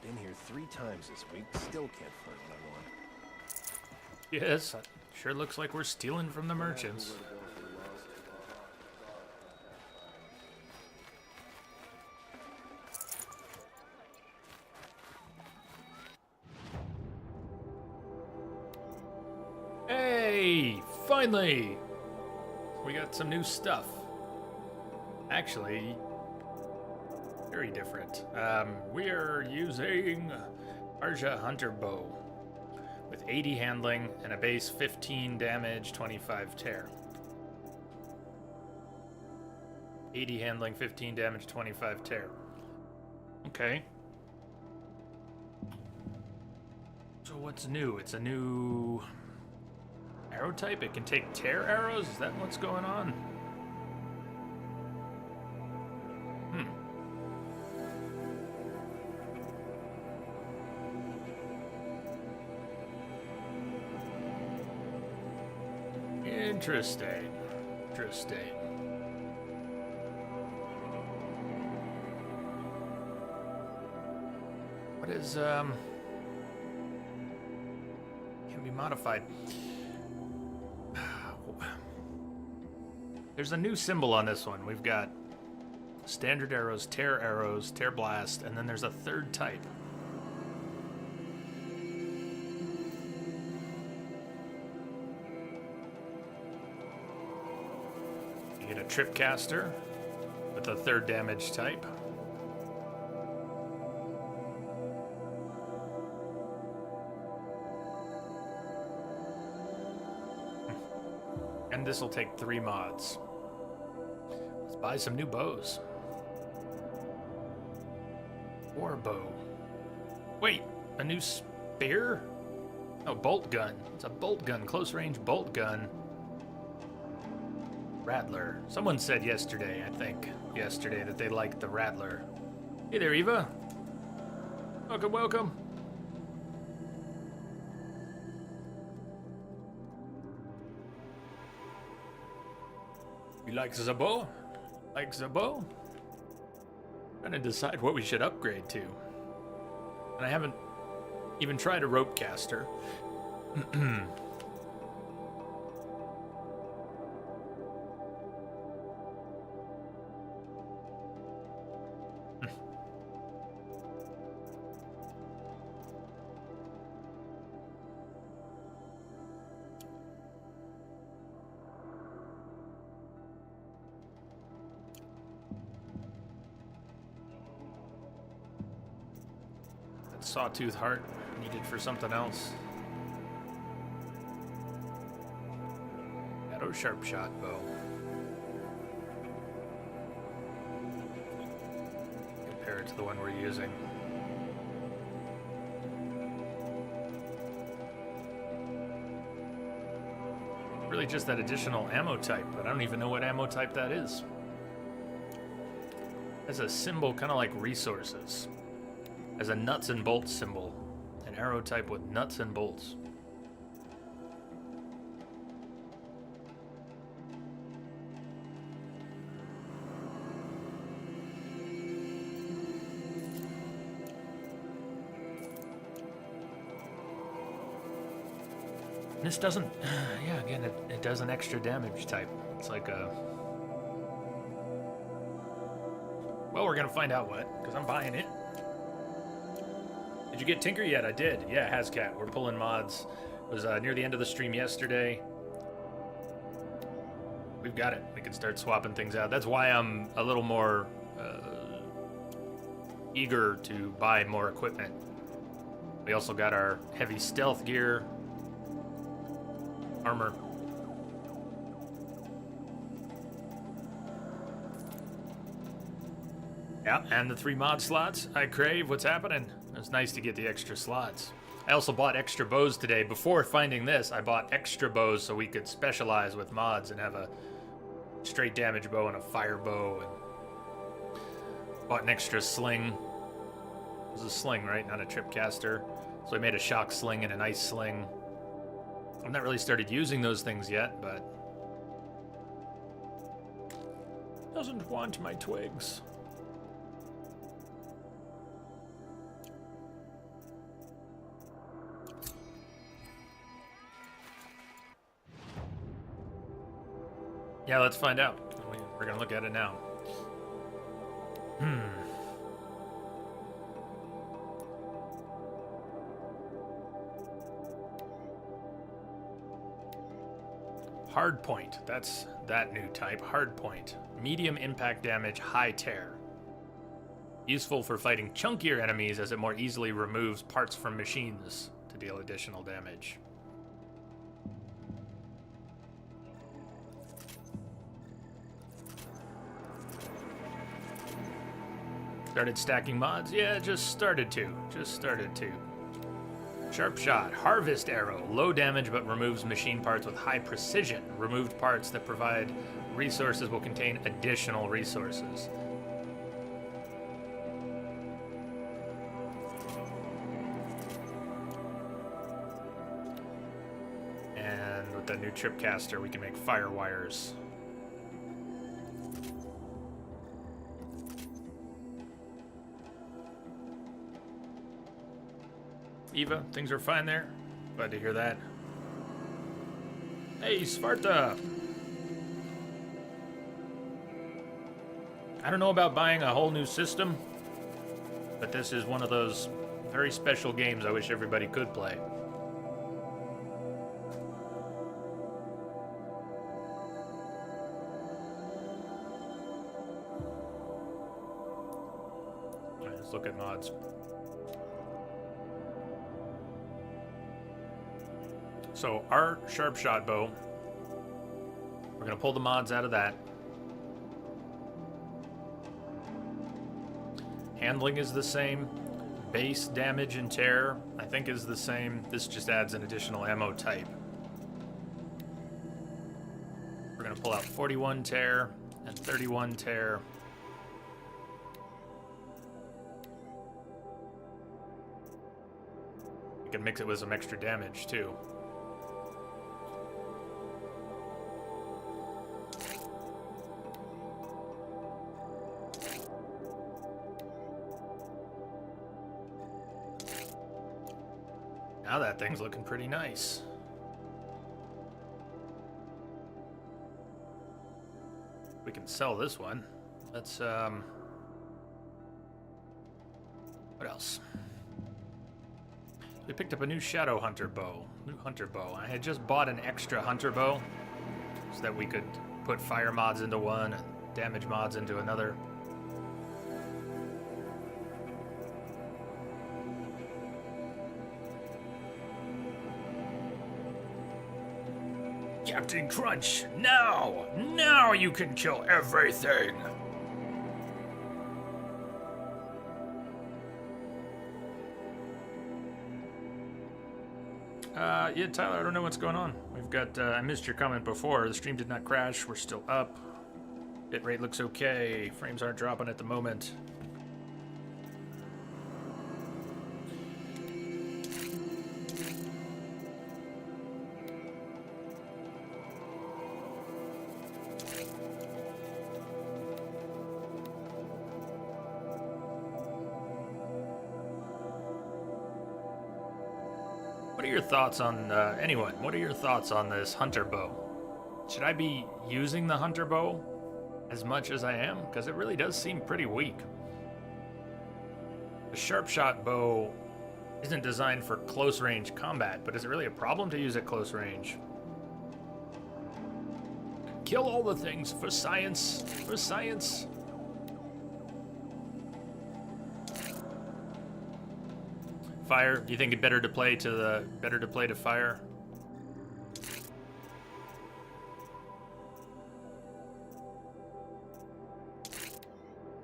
Been here 3 times this week, still can't find what I want. Yes, it sure looks like we're stealing from the merchants. Hey, finally! We got some new stuff. Actually, very different. We are using Arja Hunter Bow with 80 handling and a base 15 damage, 25 tear. 80 handling, 15 damage, 25 tear. Okay. So what's new? It's a new arrow type? It can take tear arrows? Is that what's going on? Interesting. Interesting. What is, can be modified. There's a new symbol on this one. We've got standard arrows, tear blast, and then there's a third type. You get a tripcaster with a third damage type. And this will take 3 mods. Let's buy some new bows. War bow. Wait, a new spear? Oh, bolt gun. It's a bolt gun, close range bolt gun. Rattler. Someone said yesterday, I think, that they liked the Rattler. Hey there, Eva. Welcome, welcome. You like the bow? Like the bow? Trying to decide what we should upgrade to. And I haven't even tried a rope caster. Sawtooth heart needed for something else. Shadow sharp shot bow. compare it to the one we're using. Really just that additional ammo type, but I don't even know what ammo type that is. Has a symbol kind of like resources. As a nuts and bolts symbol. An arrow type with nuts and bolts. This doesn't, yeah, again, it does an extra damage type. It's like a, well, we're gonna find out what, because I'm buying it. Did you get Tinker yet? I did. Yeah, Hazcat. We're pulling mods. It was near the end of the stream yesterday. We've got it. We can start swapping things out. That's why I'm a little more eager to buy more equipment. We also got our heavy stealth gear. Armor. Yeah, and the 3 mod slots. I crave. What's happening? It's nice to get the extra slots. I also bought extra bows today. Before finding this, I bought extra bows so we could specialize with mods and have a straight damage bow and a fire bow. And bought an extra sling. It was a sling, right? Not a trip caster. So I made a shock sling and an ice sling. I've not really started using those things yet, but doesn't want my twigs. Yeah, let's find out. We're gonna look at it now. Hardpoint. That's that new type. Hardpoint. Medium impact damage, high tear. Useful for fighting chunkier enemies as it more easily removes parts from machines to deal additional damage. Started stacking mods? Yeah, just started to. Sharp Shot, Harvest Arrow, low damage but removes machine parts with high precision. Removed parts that provide resources will contain additional resources. And with the new Tripcaster, we can make fire wires. Eva, things are fine there? Glad to hear that. Hey, Sparta! I don't know about buying a whole new system, but this is one of those very special games I wish everybody could play. All right, let's look at mods. So our Sharp Shot bow, we're gonna pull the mods out of that. Handling is the same. Base damage and tear, I think, is the same. This just adds an additional ammo type. We're gonna pull out 41 tear and 31 tear. We can mix it with some extra damage too. Now that thing's looking pretty nice. We can sell this one. Let's, what else? We picked up a new Shadow Hunter bow. New Hunter bow. I had just bought an extra Hunter bow so that we could put fire mods into one and damage mods into another. Captain Crunch, now you can kill everything. Yeah, Tyler, I don't know what's going on. We've got, I missed your comment before. The stream did not crash. We're still up. Bitrate looks okay. Frames aren't dropping at the moment. What are your thoughts on, anyone, what are your thoughts on this hunter bow? Should I be using the hunter bow as much as I am? Because it really does seem pretty weak. The sharp shot bow isn't designed for close range combat, but is it really a problem to use at close range? Kill all the things for science, for science. Fire, do you think it better to play to fire?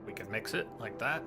We can mix it like that.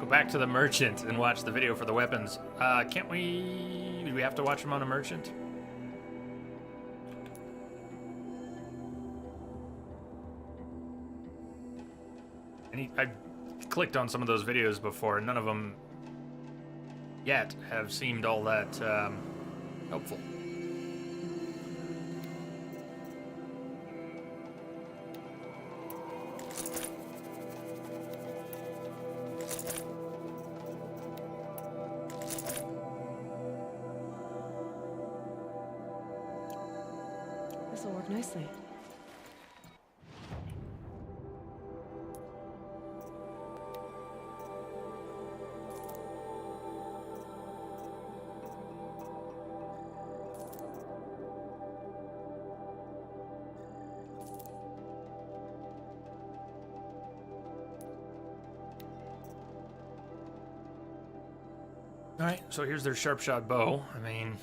Back to the merchant and watch the video for the weapons. Can't we? Do we have to watch them on a merchant? And I clicked on some of those videos before, and none of them yet have seemed all that helpful. This'll work nicely. All right, so here's their sharp shot bow. I mean,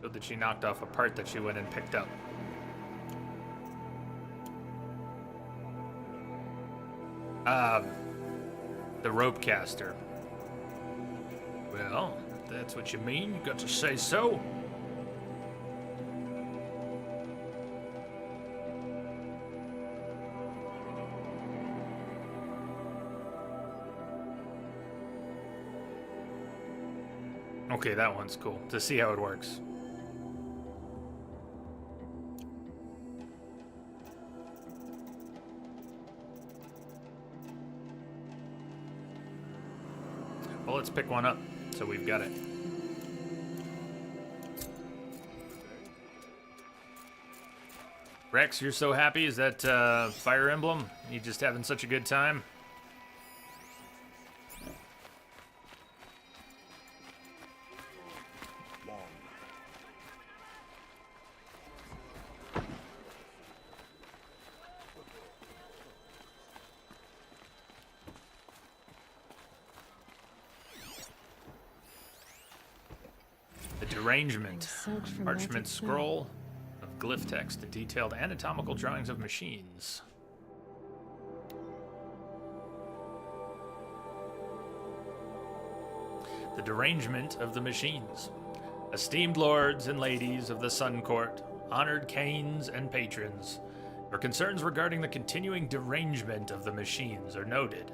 good that she knocked off a part that she went and picked up. The rope caster. Well, if that's what you mean, you got to say so. Okay, that one's cool. To see how it works. Well, let's pick one up, so we've got it. Rex, you're so happy? Is that Fire Emblem? You just having such a good time? Derangement. Parchment scroll of glyph text, detailed anatomical drawings of machines. The derangement of the machines. Esteemed lords and ladies of the Sun Court, honored canes and patrons, your concerns regarding the continuing derangement of the machines are noted.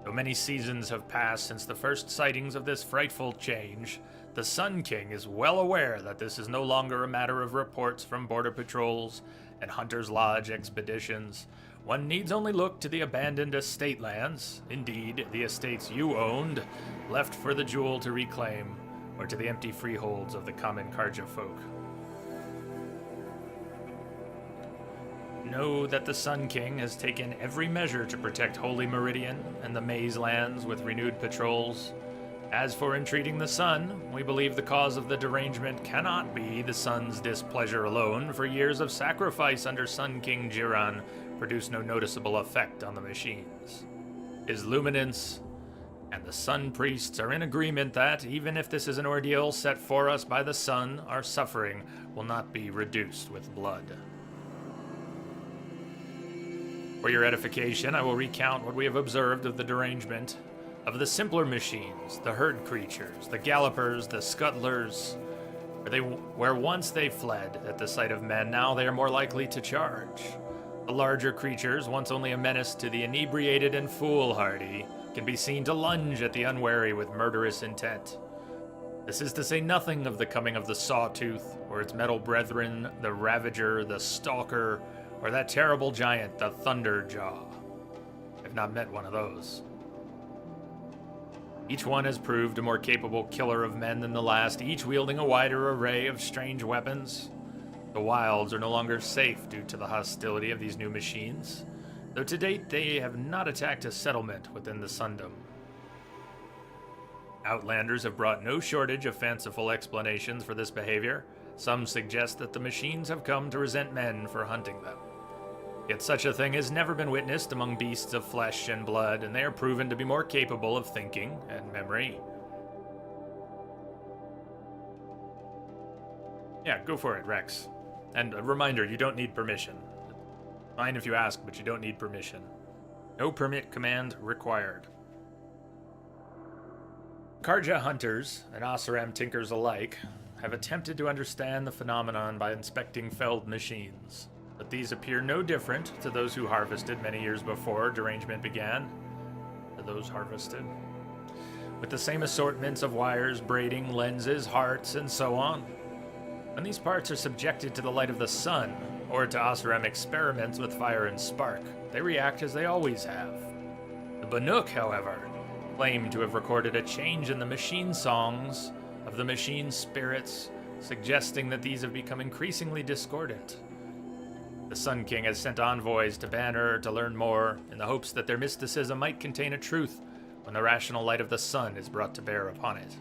Though many seasons have passed since the first sightings of this frightful change, The Sun King is well aware that this is no longer a matter of reports from border patrols and Hunter's Lodge expeditions. One needs only look to the abandoned estate lands, indeed, the estates you owned, left for the Jewel to reclaim, or to the empty freeholds of the common Karja folk. Know that the Sun King has taken every measure to protect Holy Meridian and the Maze Lands with renewed patrols. As for entreating the Sun, we believe the cause of the derangement cannot be the Sun's displeasure alone, for years of sacrifice under Sun King Jiran produced no noticeable effect on the machines. His luminance and the Sun Priests are in agreement that, even if this is an ordeal set for us by the Sun, our suffering will not be reduced with blood. For your edification, I will recount what we have observed of the derangement of the simpler machines, the herd creatures, the gallopers, the scuttlers. Where once they fled at the sight of men, now they are more likely to charge. The larger creatures, once only a menace to the inebriated and foolhardy, can be seen to lunge at the unwary with murderous intent. This is to say nothing of the coming of the Sawtooth, or its metal brethren, the Ravager, the Stalker, or that terrible giant, the Thunderjaw. I've not met one of those. Each one has proved a more capable killer of men than the last, each wielding a wider array of strange weapons. The wilds are no longer safe due to the hostility of these new machines, though to date they have not attacked a settlement within the Sundom. Outlanders have brought no shortage of fanciful explanations for this behavior. Some suggest that the machines have come to resent men for hunting them. Yet such a thing has never been witnessed among beasts of flesh and blood, and they are proven to be more capable of thinking and memory. Yeah, go for it, Rex. And a reminder, you don't need permission. Fine if you ask, but you don't need permission. No permit command required. Karja hunters and Oseram tinkers alike have attempted to understand the phenomenon by inspecting felled machines. But these appear no different to those who harvested many years before derangement began. To those harvested. With the same assortments of wires, braiding, lenses, hearts, and so on. When these parts are subjected to the light of the sun, or to Oseram experiments with fire and spark, they react as they always have. The Banuk, however, claim to have recorded a change in the machine songs of the machine spirits, suggesting that these have become increasingly discordant. The Sun King has sent envoys to Banner to learn more, in the hopes that their mysticism might contain a truth when the rational light of the sun is brought to bear upon it.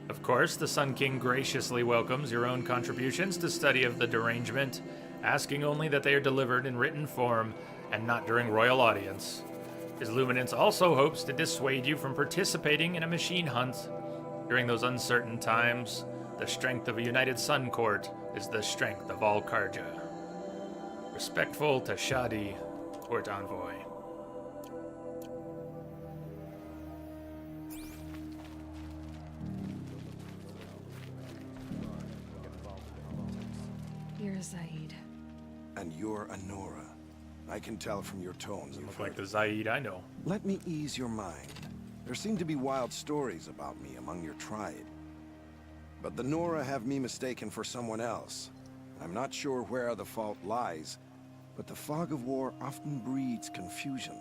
Of course, the Sun King graciously welcomes your own contributions to study of the derangement, asking only that they are delivered in written form and not during royal audience. His Luminance also hopes to dissuade you from participating in a machine hunt. During those uncertain times, the strength of a united Sun Court is the strength of all Karja. Respectful to Shadi, Court Envoy. You're Zaid. And you're Anora. I can tell from your tones. You look like the Zaid I know. Let me ease your mind. There seem to be wild stories about me among your tribe. But the Nora have me mistaken for someone else. I'm not sure where the fault lies, but the fog of war often breeds confusion.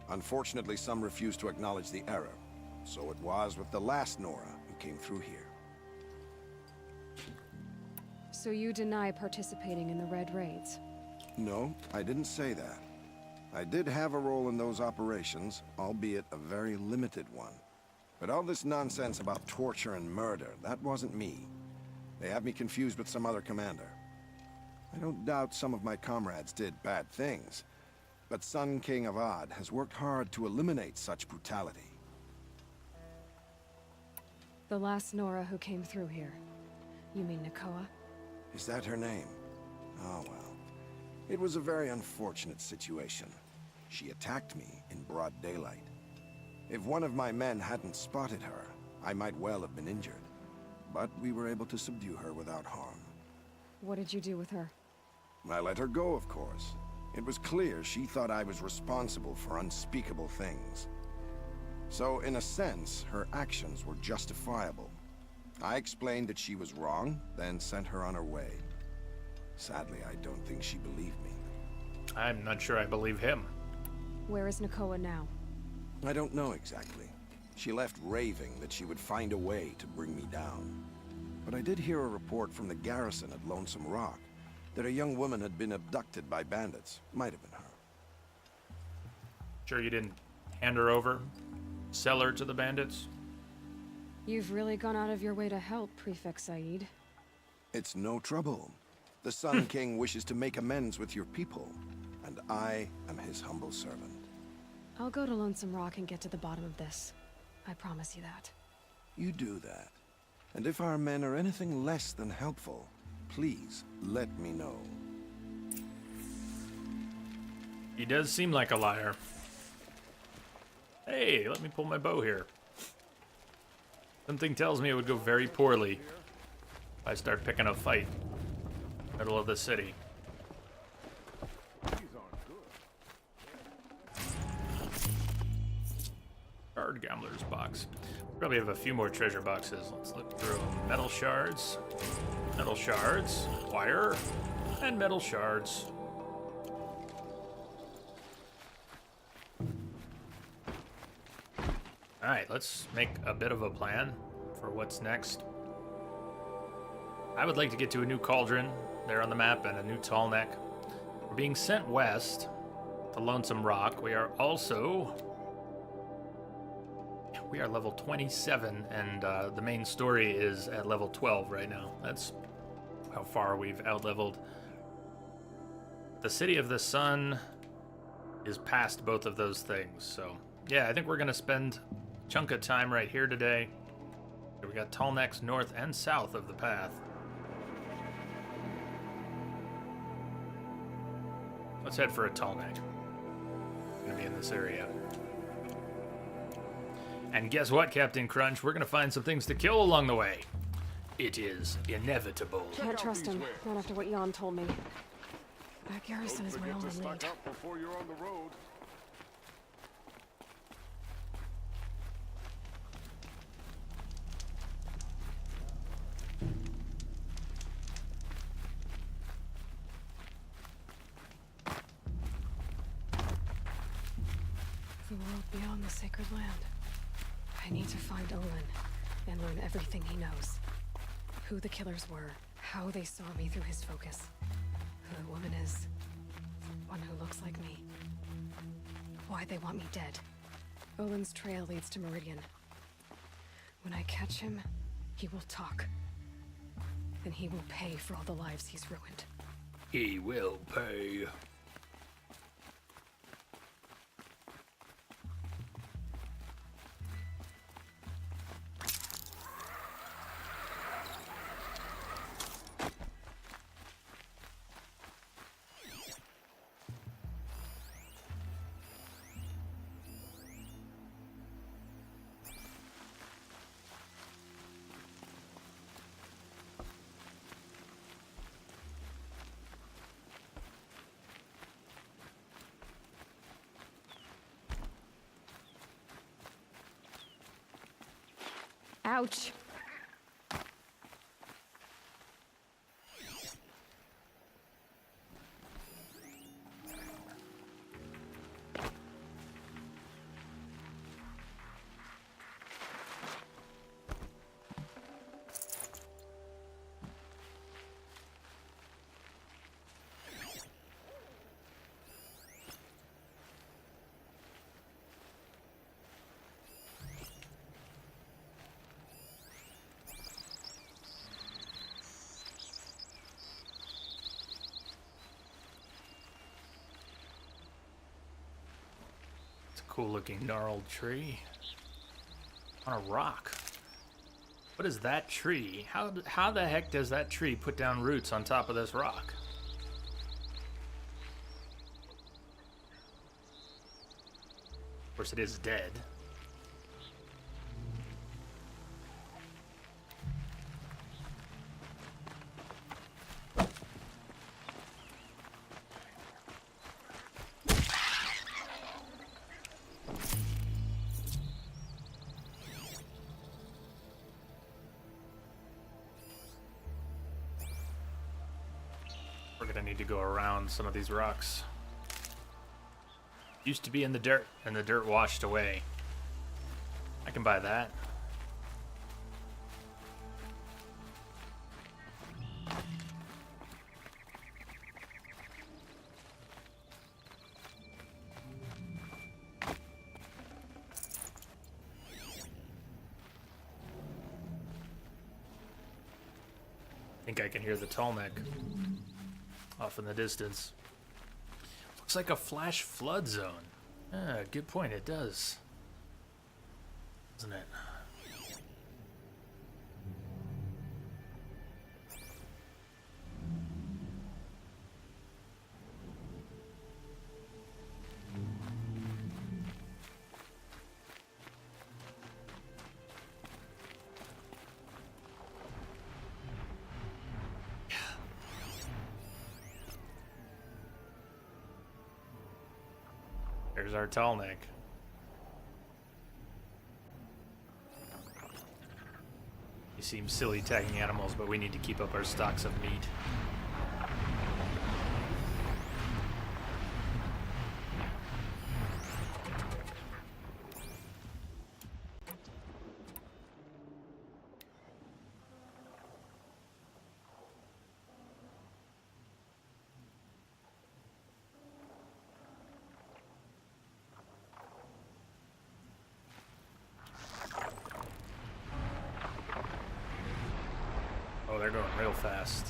Unfortunately, some refuse to acknowledge the error. So it was with the last Nora who came through here. So you deny participating in the Red Raids? No, I didn't say that. I did have a role in those operations, albeit a very limited one. But all this nonsense about torture and murder, that wasn't me. They have me confused with some other commander. I don't doubt some of my comrades did bad things, but Sun King Avad has worked hard to eliminate such brutality. The last Nora who came through here. You mean Nakoa? Is that her name? Oh well. It was a very unfortunate situation. She attacked me in broad daylight. If one of my men hadn't spotted her, I might well have been injured. But we were able to subdue her without harm. What did you do with her? I let her go, of course. It was clear she thought I was responsible for unspeakable things. So, in a sense, her actions were justifiable. I explained that she was wrong, then sent her on her way. Sadly, I don't think she believed me. I'm not sure I believe him. Where is Nakoa now? I don't know exactly. She left raving that she would find a way to bring me down. But I did hear a report from the garrison at Lonesome Rock that a young woman had been abducted by bandits. Might have been her. Sure you didn't hand her over? Sell her to the bandits? You've really gone out of your way to help, Prefect Said. It's no trouble. The Sun King wishes to make amends with your people, and I am his humble servant. I'll go to Lonesome Rock and get to the bottom of this. I promise you that. You do that. And if our men are anything less than helpful, please let me know. He does seem like a liar. Hey, let me pull my bow here. Something tells me it would go very poorly if I start picking a fight. Middle of the city. Card Gambler's box. Probably have a few more treasure boxes. Let's look through them. Metal shards, wire, and metal shards. Alright, let's make a bit of a plan for what's next. I would like to get to a new cauldron there on the map and a new tall neck. We're being sent west to Lonesome Rock. We are level 27, and the main story is at level 12 right now. That's how far we've out-leveled. The City of the Sun is past both of those things, so yeah, I think we're gonna spend a chunk of time right here today. We got tall necks north and south of the path. Let's head for a tall neck. Gonna be in this area. And guess what, Captain Crunch? We're gonna find some things to kill along the way. It is inevitable. Can't trust him, not after what Jan told me. That garrison is my only lead. Before you're on the road. The world beyond the sacred land. I need to find Olin and learn everything he knows. Who the killers were, how they saw me through his focus, who the woman is, one who looks like me, why they want me dead. Olin's trail leads to Meridian. When I catch him, he will talk. And he will pay for all the lives he's ruined. He will pay. Ouch. Cool looking gnarled tree on a rock. What is that tree? How the heck does that tree put down roots on top of this rock? Of course it is dead. need to go around some of these rocks. Used to be in the dirt, and the dirt washed away. I can buy that. I think I can hear the tall neck off in the distance. Looks like a flash flood zone. Ah, good point, it does. Doesn't it? There's our tall neck. You seem silly tagging animals, but we need to keep up our stocks of meat. Oh, they're going real fast.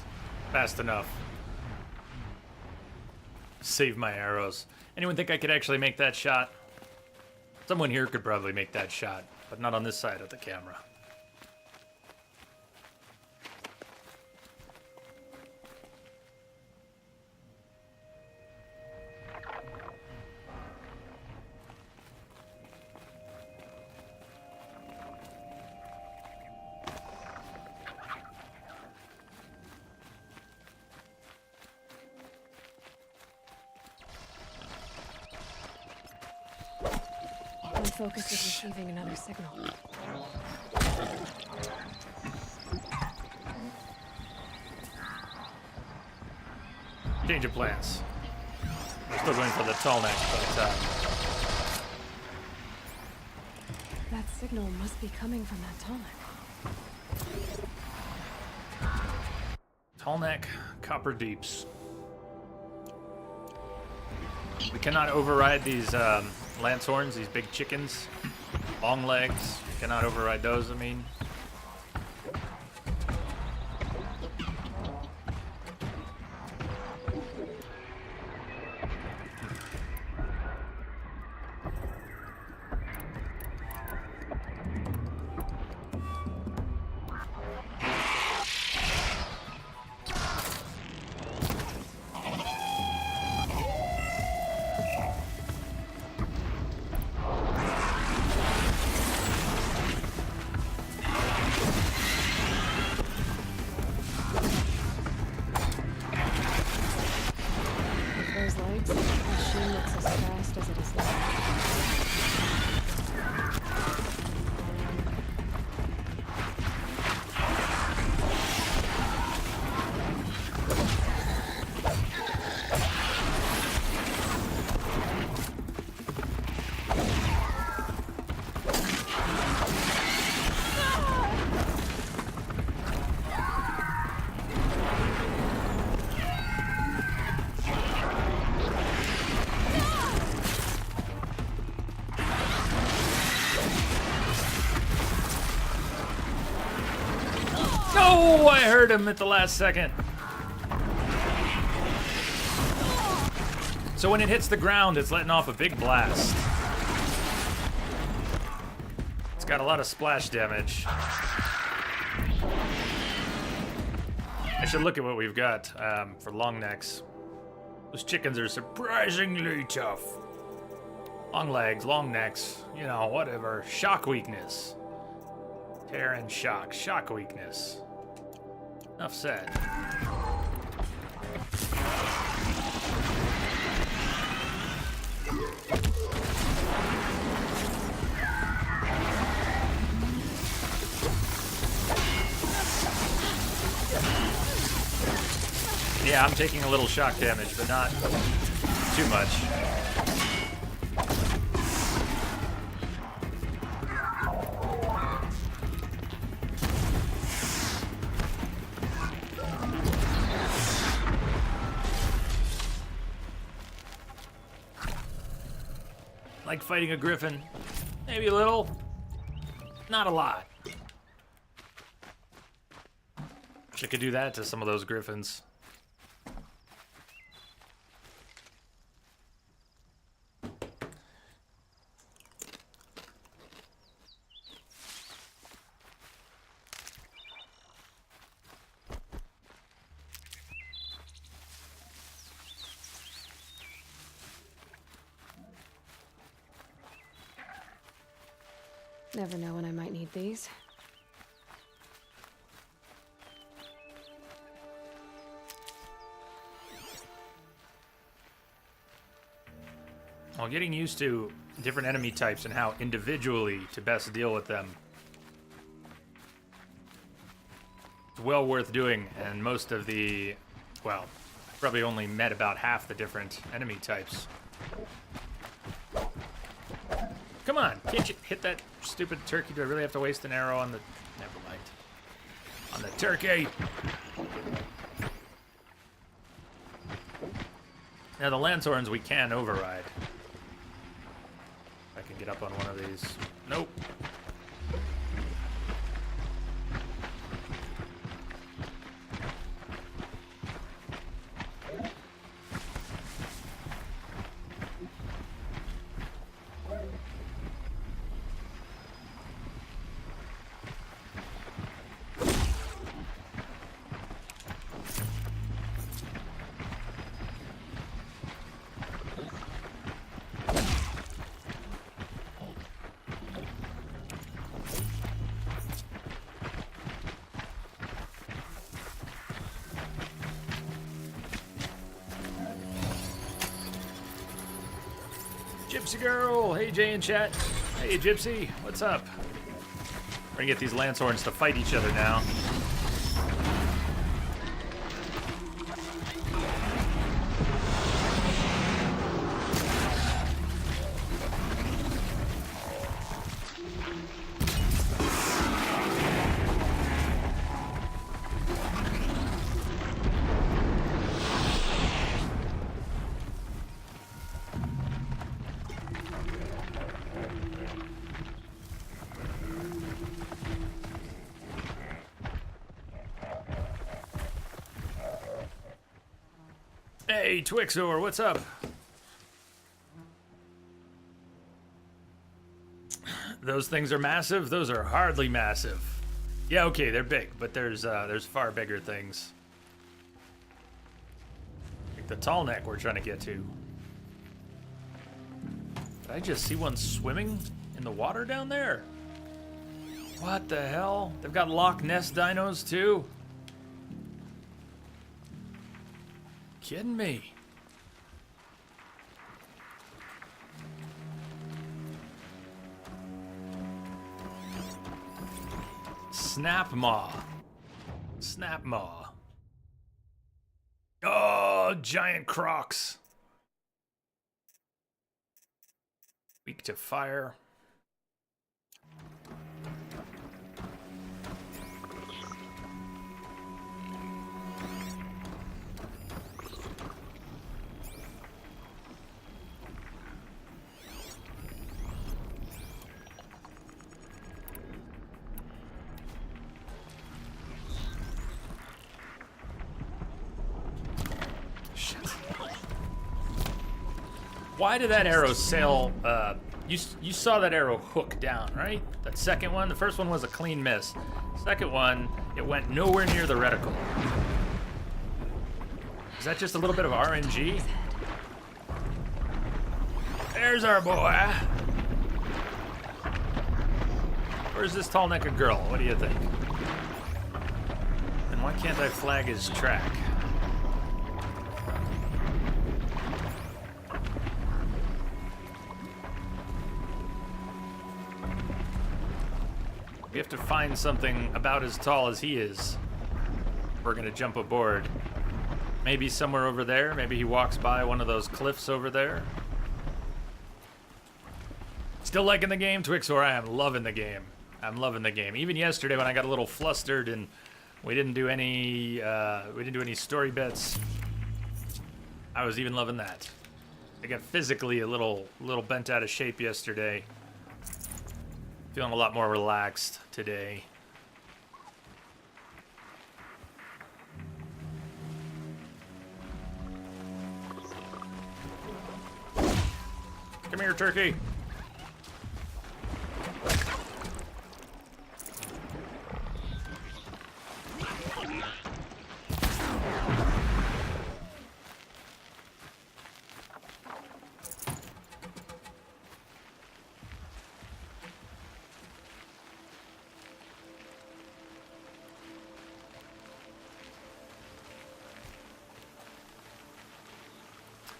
Fast enough. Save my arrows. Anyone think I could actually make that shot? Someone here could probably make that shot, but not on this side of the camera. My focus is receiving another signal. Change of plans. We're still going for the tall neck, but That signal must be coming from that tall neck. tall neck, copper deeps. We cannot override these lance horns, these big chickens, long legs. We cannot override those, I mean. Those legs, the machine looks as fast as it is loud. No, I heard him at the last second. So when it hits the ground, it's letting off a big blast. It's got a lot of splash damage. I should look at what we've got for long necks. Those chickens are surprisingly tough. Long legs, long necks, you know, whatever. Shock weakness. Tear and shock. Shock weakness. Enough said. Yeah, I'm taking a little shock damage, but not too much. Like fighting a griffin. Maybe a little. Not a lot. Wish I could do that to some of those griffins. Never know when I might need these. Well, getting used to different enemy types and how individually to best deal with them is well worth doing, and most of the, well, probably only met about half the different enemy types. Come on, can't you hit that stupid turkey? Do I really have to waste an arrow on the... Never mind. On the turkey! Now the Lanthorns we can override. If I can get up on one of these. Nope. Gypsy girl! Hey Jay in chat. Hey Gypsy, what's up? We're gonna get these Lanthorns to fight each other now. Hey, Twixor, what's up? Those things are massive? Those are hardly massive. Yeah, okay, they're big, but there's far bigger things. Like the tall neck we're trying to get to. Did I just see one swimming in the water down there? What the hell? They've got Loch Ness dinos too? Kidding me? Snapmaw. Snapmaw. Oh, giant crocs. Weak to fire. Why did that arrow sail? You saw that arrow hook down, right? That second one. The first one was a clean miss. Second one, it went nowhere near the reticle. Is that just a little bit of RNG? There's our boy. Where's this tall-necked girl? What do you think? And why can't I flag his track? We have to find something about as tall as he is. We're gonna jump aboard. maybe somewhere over there. Maybe he walks by one of those cliffs over there. Still liking the game, Twixor? I am loving the game. I'm loving the game. Even yesterday when I got a little flustered and we didn't do any story bits, I was even loving that. I got physically a little bent out of shape yesterday. Feeling a lot more relaxed today. Come here, turkey.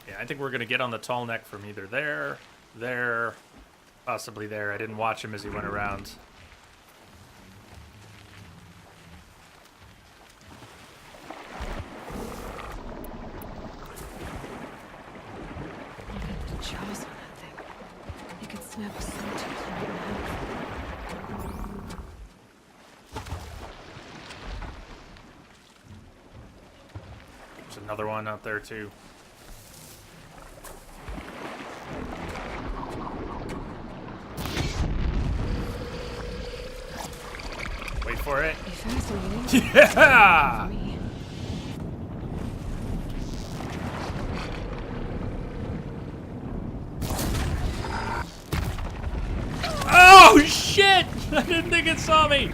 Yeah, I think we're going to get on the tall neck from either there, possibly there. I didn't watch him as he went around. The jaws on that thing. It could snap a saw tooth right in half. There's another one out there too. Wait for it. Be fascinating. Yeah! For me. Oh shit! I didn't think it saw me.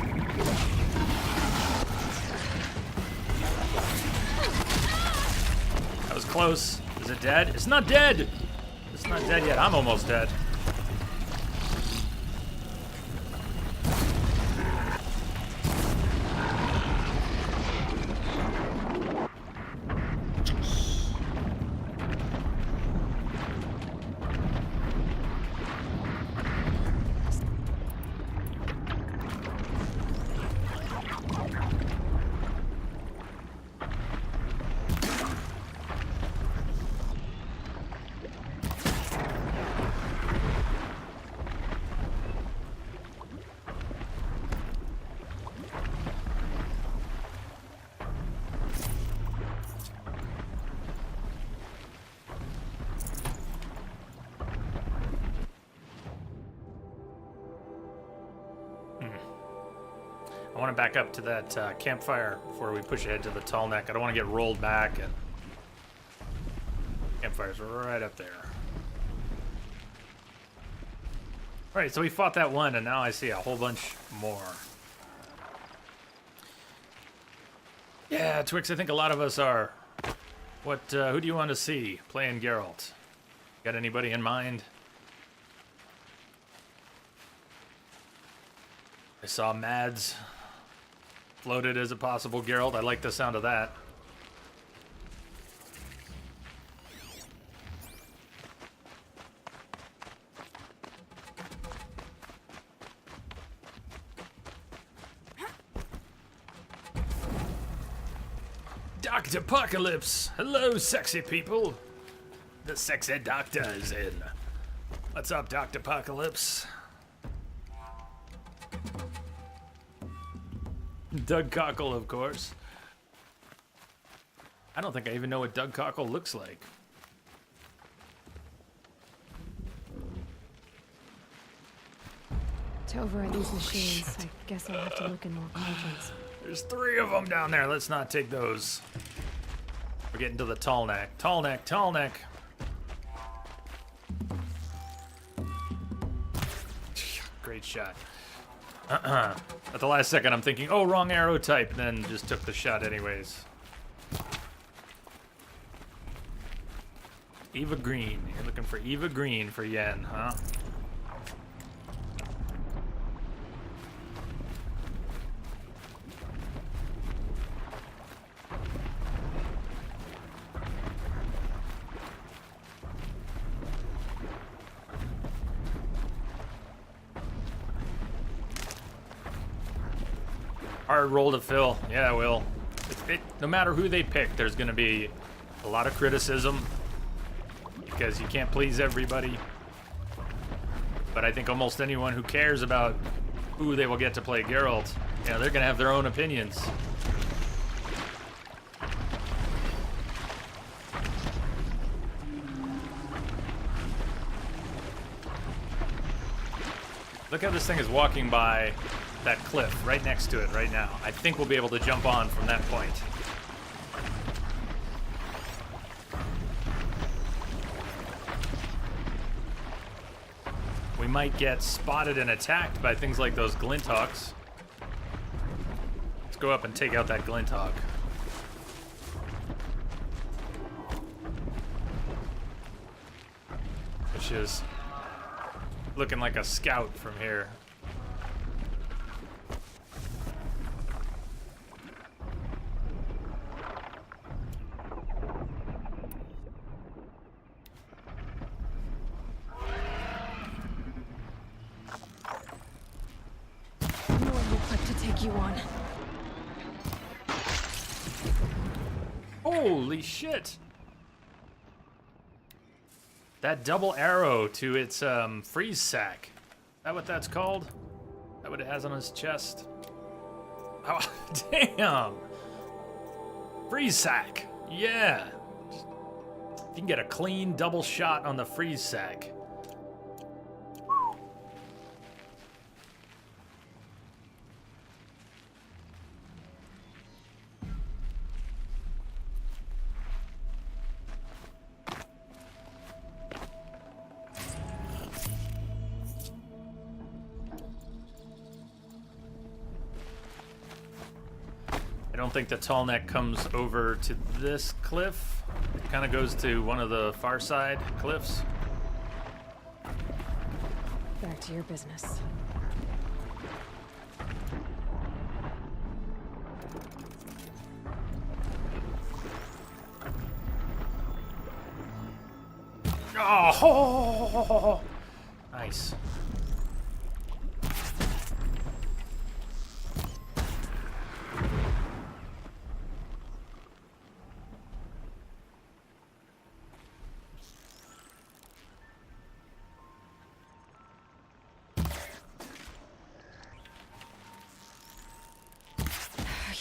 That was close. Is it dead? It's not dead. It's not dead yet. I'm almost dead. I want to back up to that campfire before we push ahead to the tall neck. I don't want to get rolled back, and campfire's right up there. All right, so we fought that one, and now I see a whole bunch more. Yeah, Twix, I think a lot of us are. Who do you want to see playing Geralt? Got anybody in mind? I saw Mads floated as a possible Geralt. I like the sound of that. Dr. Apocalypse! Hello, sexy people! The sexy doctor is in. What's up, Dr. Apocalypse? Doug Cockle, of course. I don't think I even know what Doug Cockle looks like. To override these machines, I guess I'll have to look in more cauldrons. There's 3 of them down there. Let's not take those. We're getting to the tall neck. Tall neck, tall neck. Great shot. At the last second, I'm thinking, oh, wrong arrow type, and then just took the shot anyways. Eva Green. You're looking for Eva Green for Yen, huh? Hard roll to fill. Yeah, it will. No matter who they pick, there's going to be A lot of criticism because you can't please everybody. But I think almost anyone who cares about who they will get to play Geralt, you know, they're gonna have their own opinions. Look how this thing is walking by that cliff right next to it right now. I think we'll be able to jump on from that point. We might get spotted and attacked by things like those Glinthawks. Let's go up and take out that Glinthawk. Which is looking like a scout from here. You on. Holy shit! That double arrow to its freeze sack. Is that what that's called? Is that what it has on his chest? Oh, damn! Freeze sack. Yeah. If you can get a clean double shot on the freeze sack. I don't think the tall neck comes over to this cliff. It kind of goes to one of the far side cliffs. Back to your business. Oh, nice.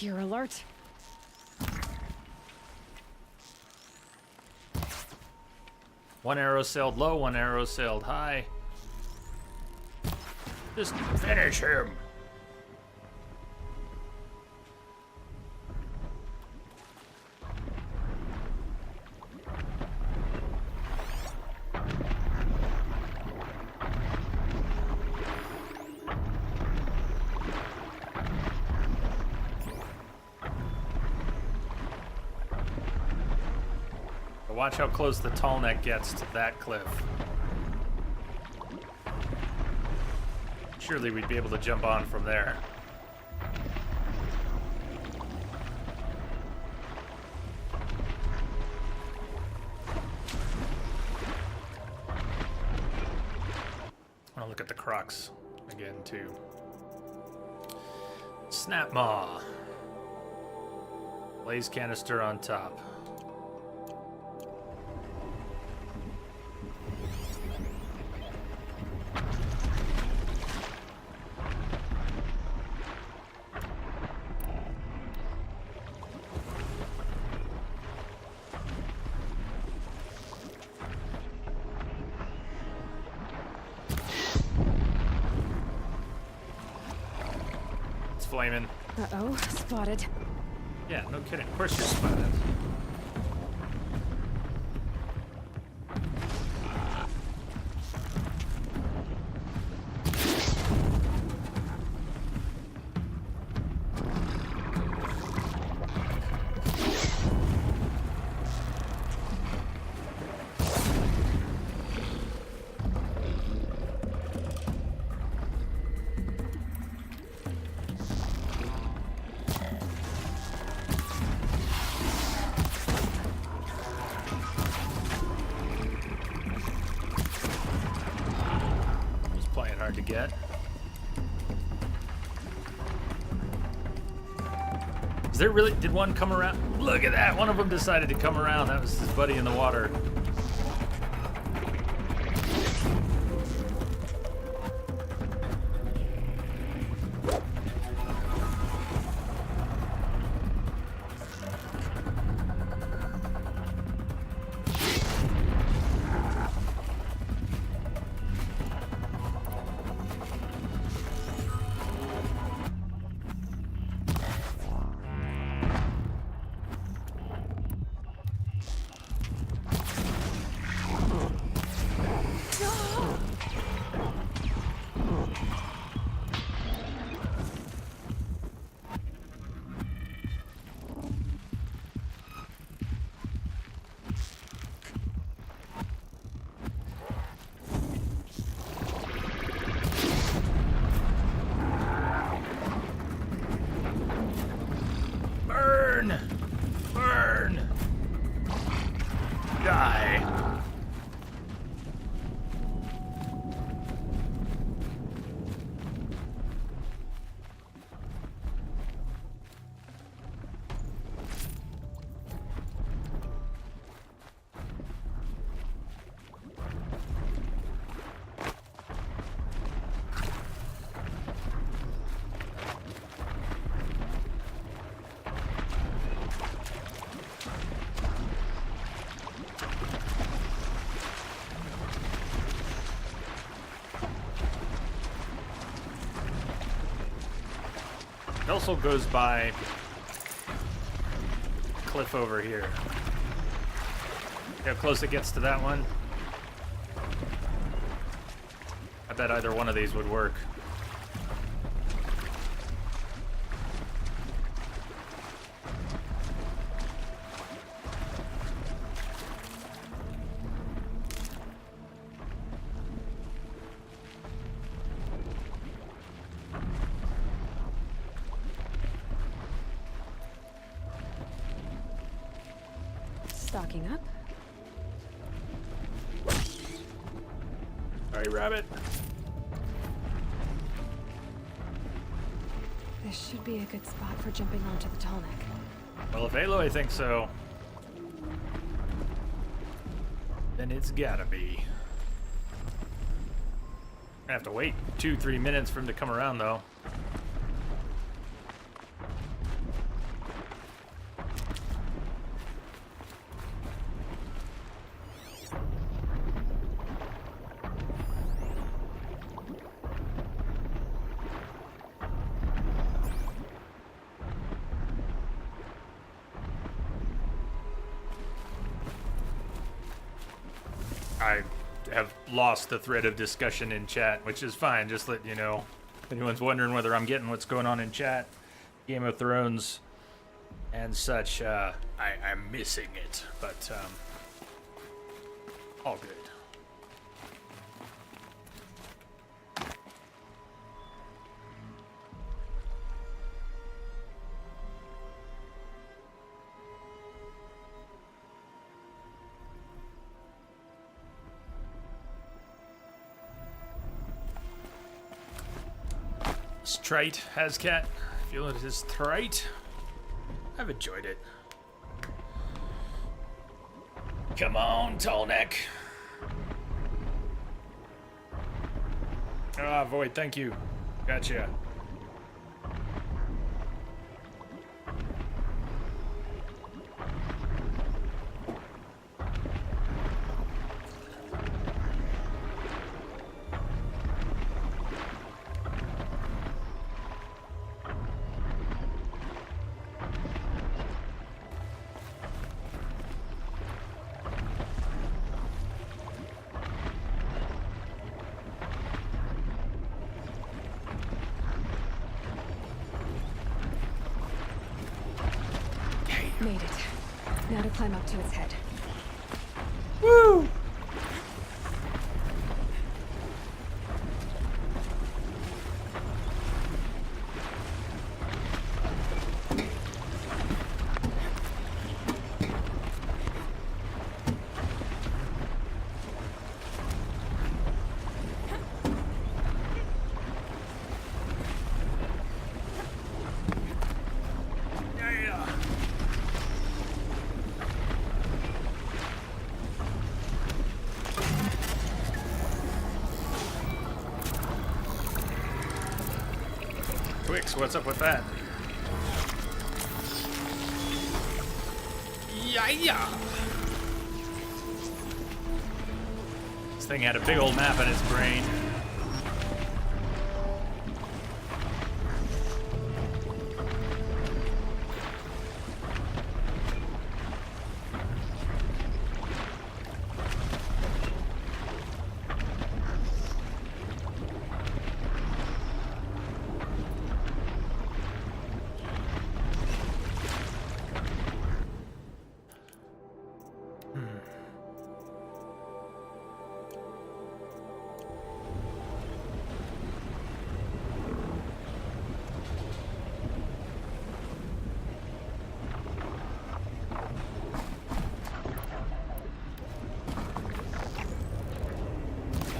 You're alert. One arrow sailed low, one arrow sailed high. Just finish him. Watch how close the tall neck gets to that cliff. Surely we'd be able to jump on from there. I'll look at the crocs again too. Snap maw. Blaze canister on top. Flaming. Uh-oh, spotted. Yeah, no kidding. Of course you're spotted. Hard to get. Is there really? Did one come around? Look at that! One of them decided to come around. That was his buddy in the water. Burn! Burn! Die! It also goes by cliff over here. See how close it gets to that one? I bet either one of these would work. Stocking up. Sorry, rabbit. This should be a good spot for jumping onto the tall neck. Well, if Aloy thinks so, then it's gotta be. I have to wait 2-3 minutes for him to come around, though. I have lost the thread of discussion in chat, which is fine. Just let you know. If anyone's wondering whether I'm getting what's going on in chat, Game of Thrones and such, I'm missing it, but all good. It's trite, Hazcat. Feel it is trite. I've enjoyed it. Come on, tall neck. Ah, Void, thank you. Gotcha. Made it. Now to climb up to its head. Woo! Yeah. Twix, what's up with that? Yeah. This thing had a big old map in its brain.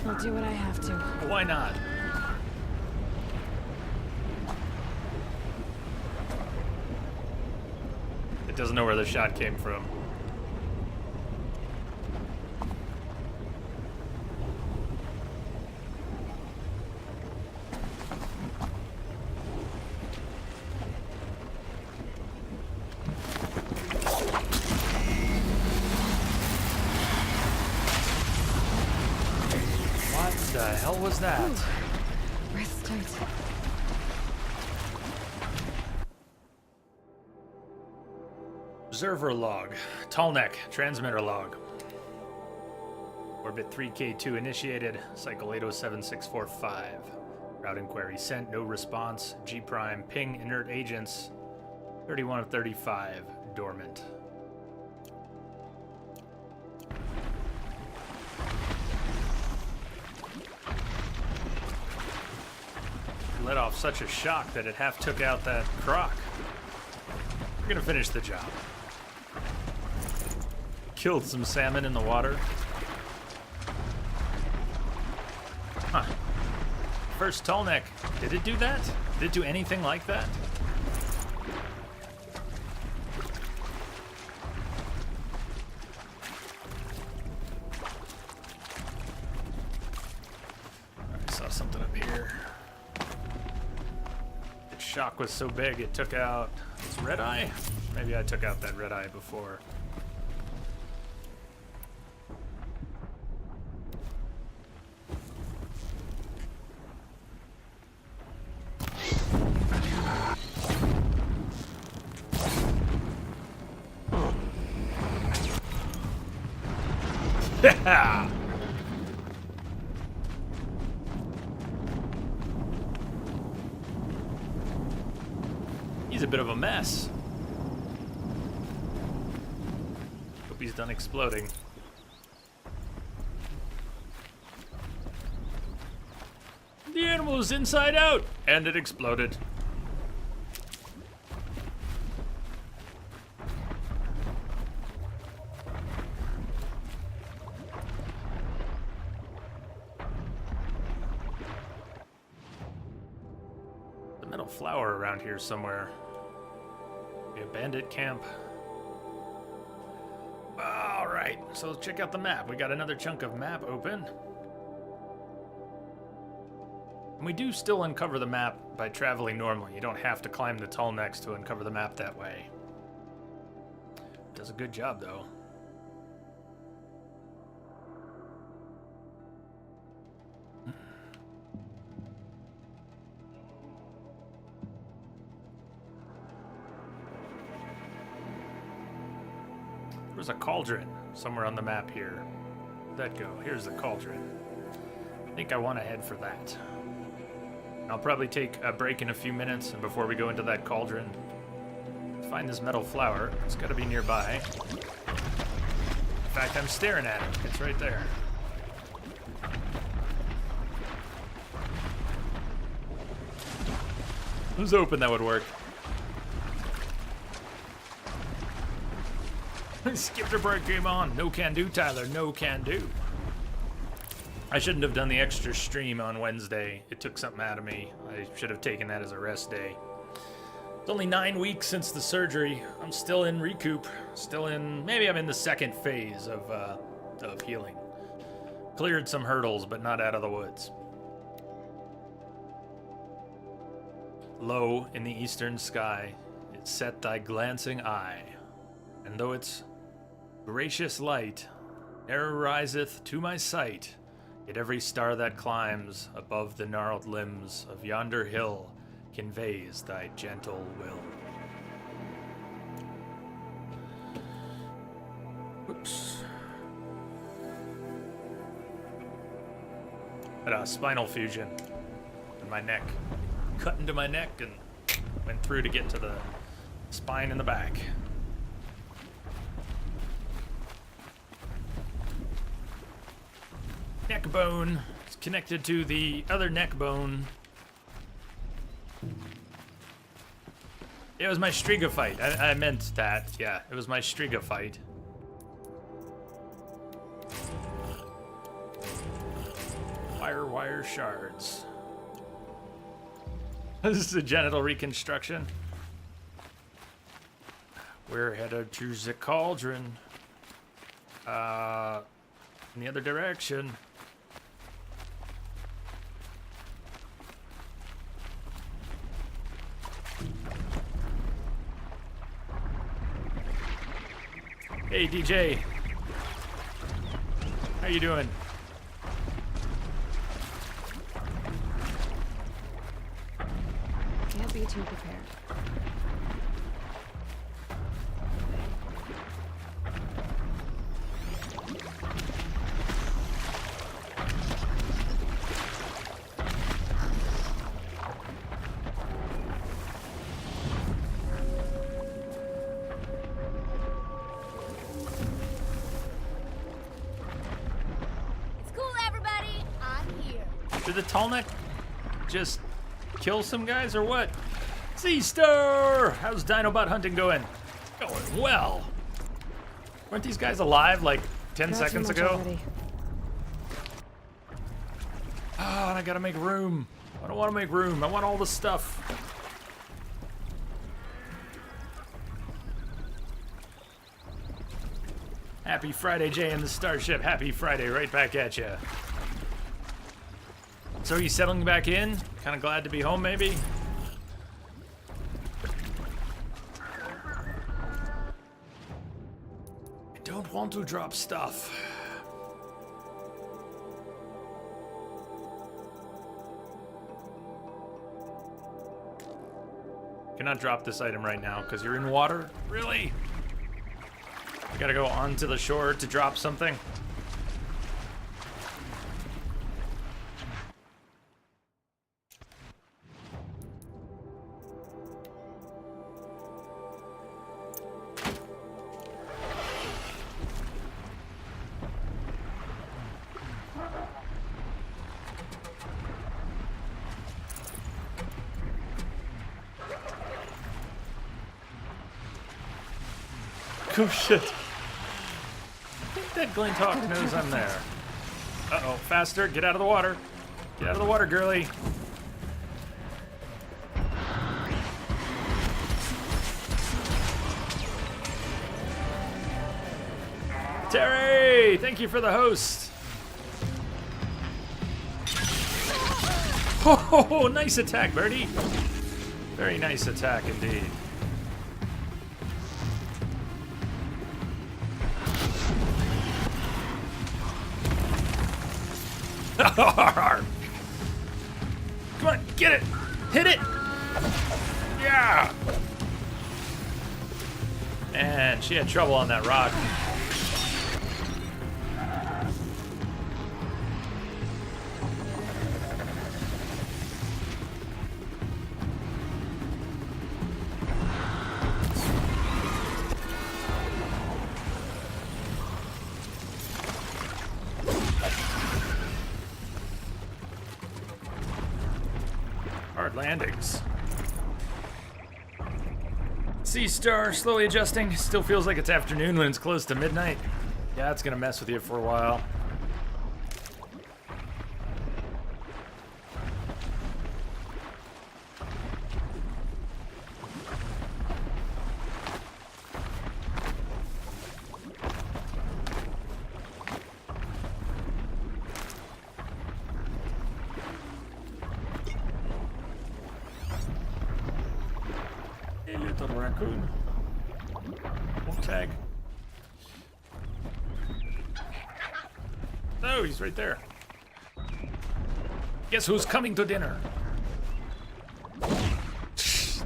I'll do what I have to. Why not? It doesn't know where the shot came from. What the hell was that? Wrist tight. Observer log. Tallneck. Transmitter log. Orbit 3K2 initiated. Cycle 807645. Route inquiry sent. No response. G prime. Ping inert agents. 31 of 35. Dormant. Let off such a shock that it half took out that croc. We're gonna finish the job. Killed some salmon in the water. Huh. First Tallneck. Did it do that? Did it do anything like that? I saw something up here. Its shock was so big it took out its red eye. Maybe I took out that red eye before. Yeah. He's a bit of a mess. Hope he's done exploding. The animal is inside out, and it exploded. The metal flower around here somewhere. A bandit camp. All right, so let's check out the map. We got another chunk of map open. And we do still uncover the map by traveling normally. You don't have to climb the Tallnecks to uncover the map that way. Does a good job, though. There's a cauldron somewhere on the map here. Where'd that go? Here's the cauldron. I think I want to head for that. I'll probably take a break in a few minutes, and before we go into that cauldron, find this metal flower. It's got to be nearby. In fact, I'm staring at it. It's right there. I was hoping that would work. Skipped a break, game on. No can do, Tyler. No can do. I shouldn't have done the extra stream on Wednesday. It took something out of me. I should have taken that as a rest day. It's only 9 weeks since the surgery. I'm still in recoup. Still in, maybe I'm in the second phase of healing. Cleared some hurdles, but not out of the woods. Low in the eastern sky, it set thy glancing eye, and though its gracious light ne'er riseth to my sight, yet every star that climbs above the gnarled limbs of yonder hill conveys thy gentle will. Oops. Had a spinal fusion in my neck. Cut into my neck and went through to get to the spine in the back. Neck bone is connected to the other neck bone. It was my Striga fight. I meant that. Yeah, it was my Striga fight. Firewire shards. This is a genital reconstruction. We're headed to the cauldron. In the other direction. Hey, DJ. How you doing? Can't be too prepared. Did the tall neck just kill some guys or what? Sea-Star! How's Dinobot hunting going? Going well. Weren't these guys alive like 10 seconds ago? Ah, and I gotta make room. I don't want to make room. I want all the stuff. Happy Friday, Jay and the Starship. Happy Friday, right back at you. So are you settling back in? Kind of glad to be home, maybe? I don't want to drop stuff. Cannot drop this item right now because you're in water? Really? I gotta go onto the shore to drop something? Oh shit. I think that Glinthawk knows I'm there. Uh-oh, faster, get out of the water. Get out of the water, girly. Terry, thank you for the host. Oh, nice attack, Birdie. Very nice attack indeed. Come on, get it! Hit it! Yeah! And she had trouble on that rock. Hard landings. Sea-Star slowly adjusting. Still feels like it's afternoon when it's close to midnight. Yeah, it's gonna mess with you for a while. little raccoon. Won't tag. Oh, he's right there. Guess who's coming to dinner?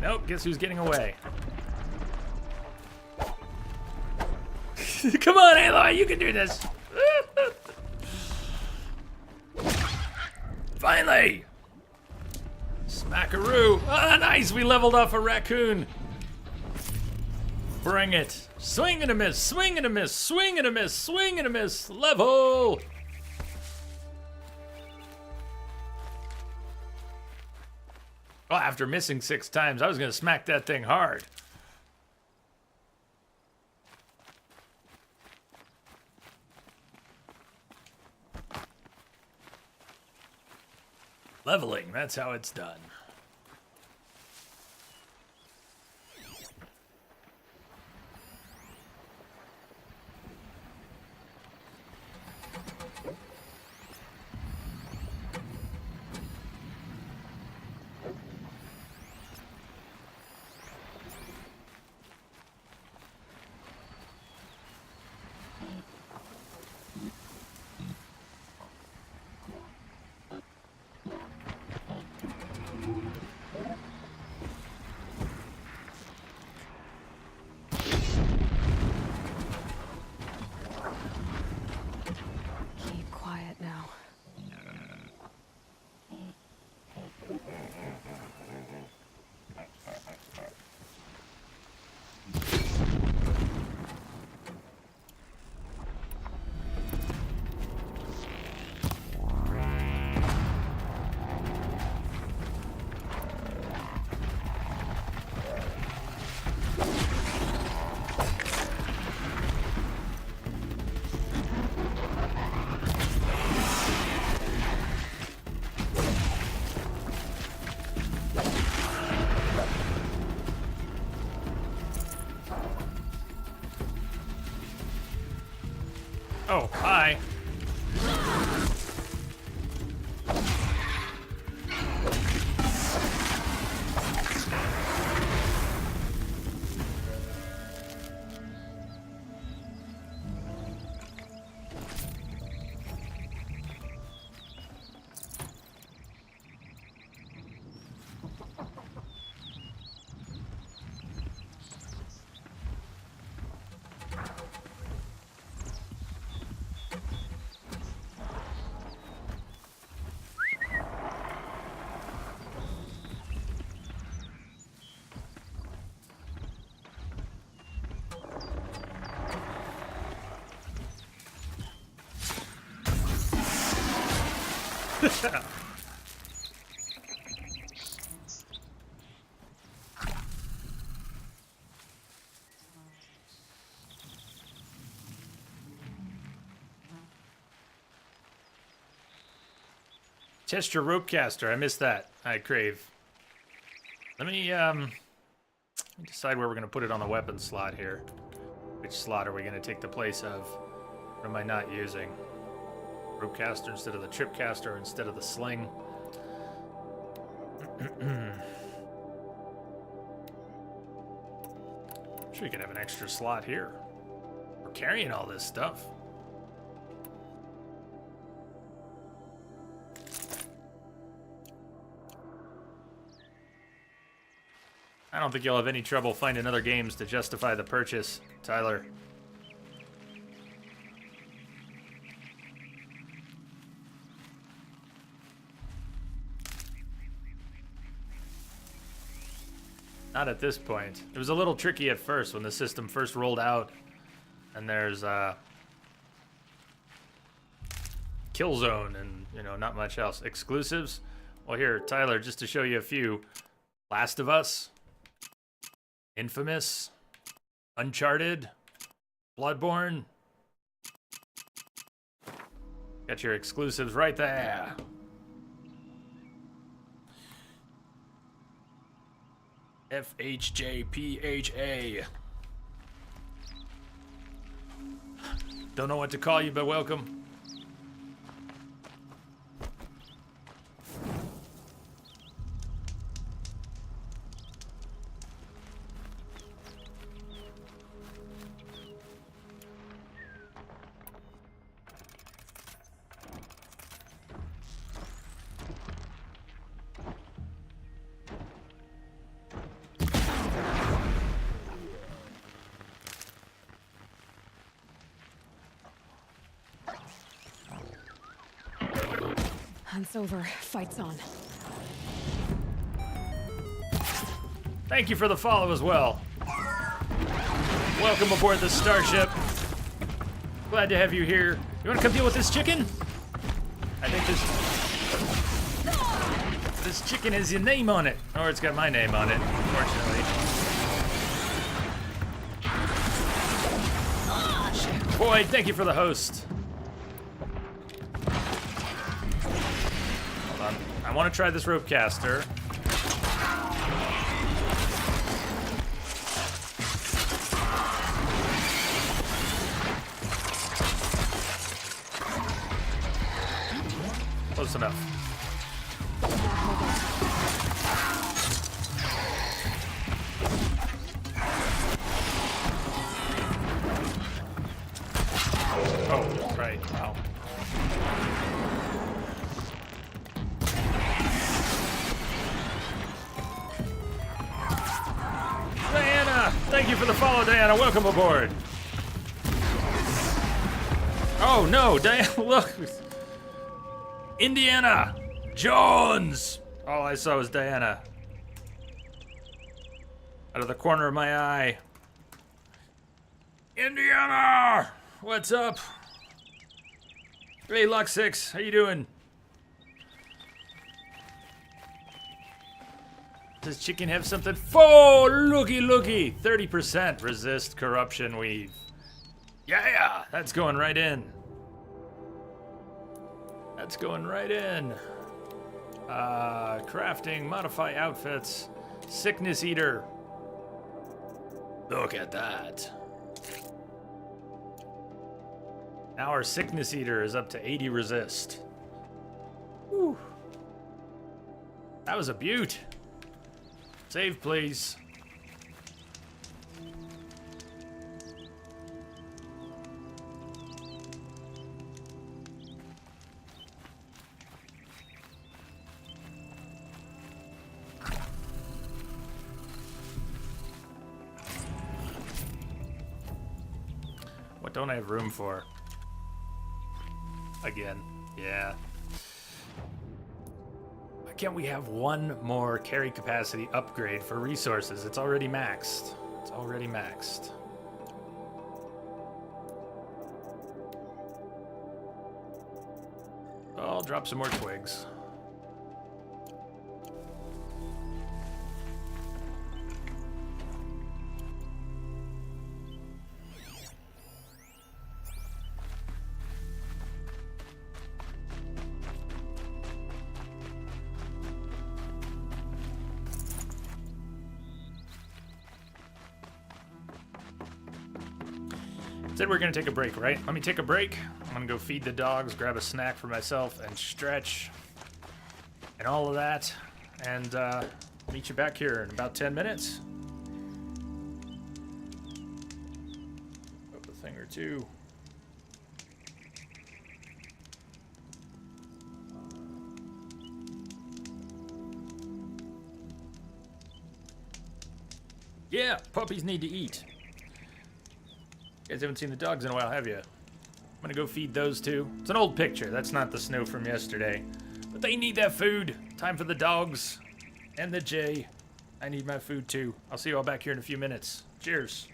Nope, guess who's getting away? Come on, Aloy, you can do this. Finally! Smackaroo! Ah, nice! We leveled off a raccoon. Bring it. Swing and a miss, swing and a miss, swing and a miss, swing and a miss. Level! Well, after missing 6 times, I was gonna smack that thing hard. Leveling, that's how it's done. Keep quiet now. Oh, hi. Test your rope caster. I missed that. I crave. Let me decide where we're gonna put it on the weapon slot here. Which slot are we gonna take the place of? What am I not using? Rope caster instead of the trip caster, instead of the sling. Sure, you could have an extra slot here. We're carrying all this stuff. I don't think you'll have any trouble finding other games to justify the purchase, Tyler. Not at this point. It was a little tricky at first when the system first rolled out. And there's Killzone and, you know, not much else. Exclusives? Well, here, Tyler, just to show you a few. Last of Us, Infamous, Uncharted, Bloodborne. Got your exclusives right there. FHJPHA. Don't know what to call you, but welcome. Hunt's over. Fight's on. Thank you for the follow as well. Welcome aboard the starship. Glad to have you here. You want to come deal with this chicken? I think this chicken has your name on it. Or it's got my name on it, unfortunately. Boyd, thank you for the host. Hold on. I want to try this rope caster. Close enough. Oh, right. Wow. Diana! Thank you for the follow, Diana. Welcome aboard. Oh, no. Diana, look. Indiana Jones. All I saw was Diana. Out of the corner of my eye. Indiana! What's up? Hey, Lock 6, how you doing? Does chicken have something? Oh, looky. 30% resist corruption weave. Yeah, that's going right in. That's going right in. Crafting, modify outfits, sickness eater. Look at that. Now our sickness eater is up to 80 resist. Whew. That was a beaut. Save, please. What don't I have room for? Again, yeah. Why can't we have one more carry capacity upgrade for resources? It's already maxed. It's already maxed. I'll drop some more twigs. Said we're gonna take a break, right? Let me take a break. I'm gonna go feed the dogs, grab a snack for myself, and stretch, and all of that. And meet you back here in about 10 minutes. Hope a thing or two. Yeah, puppies need to eat. You guys haven't seen the dogs in a while, have you? I'm gonna go feed those two. It's an old picture. That's not the snow from yesterday. But they need that food. Time for the dogs. And the J. I need my food too. I'll see you all back here in a few minutes. Cheers.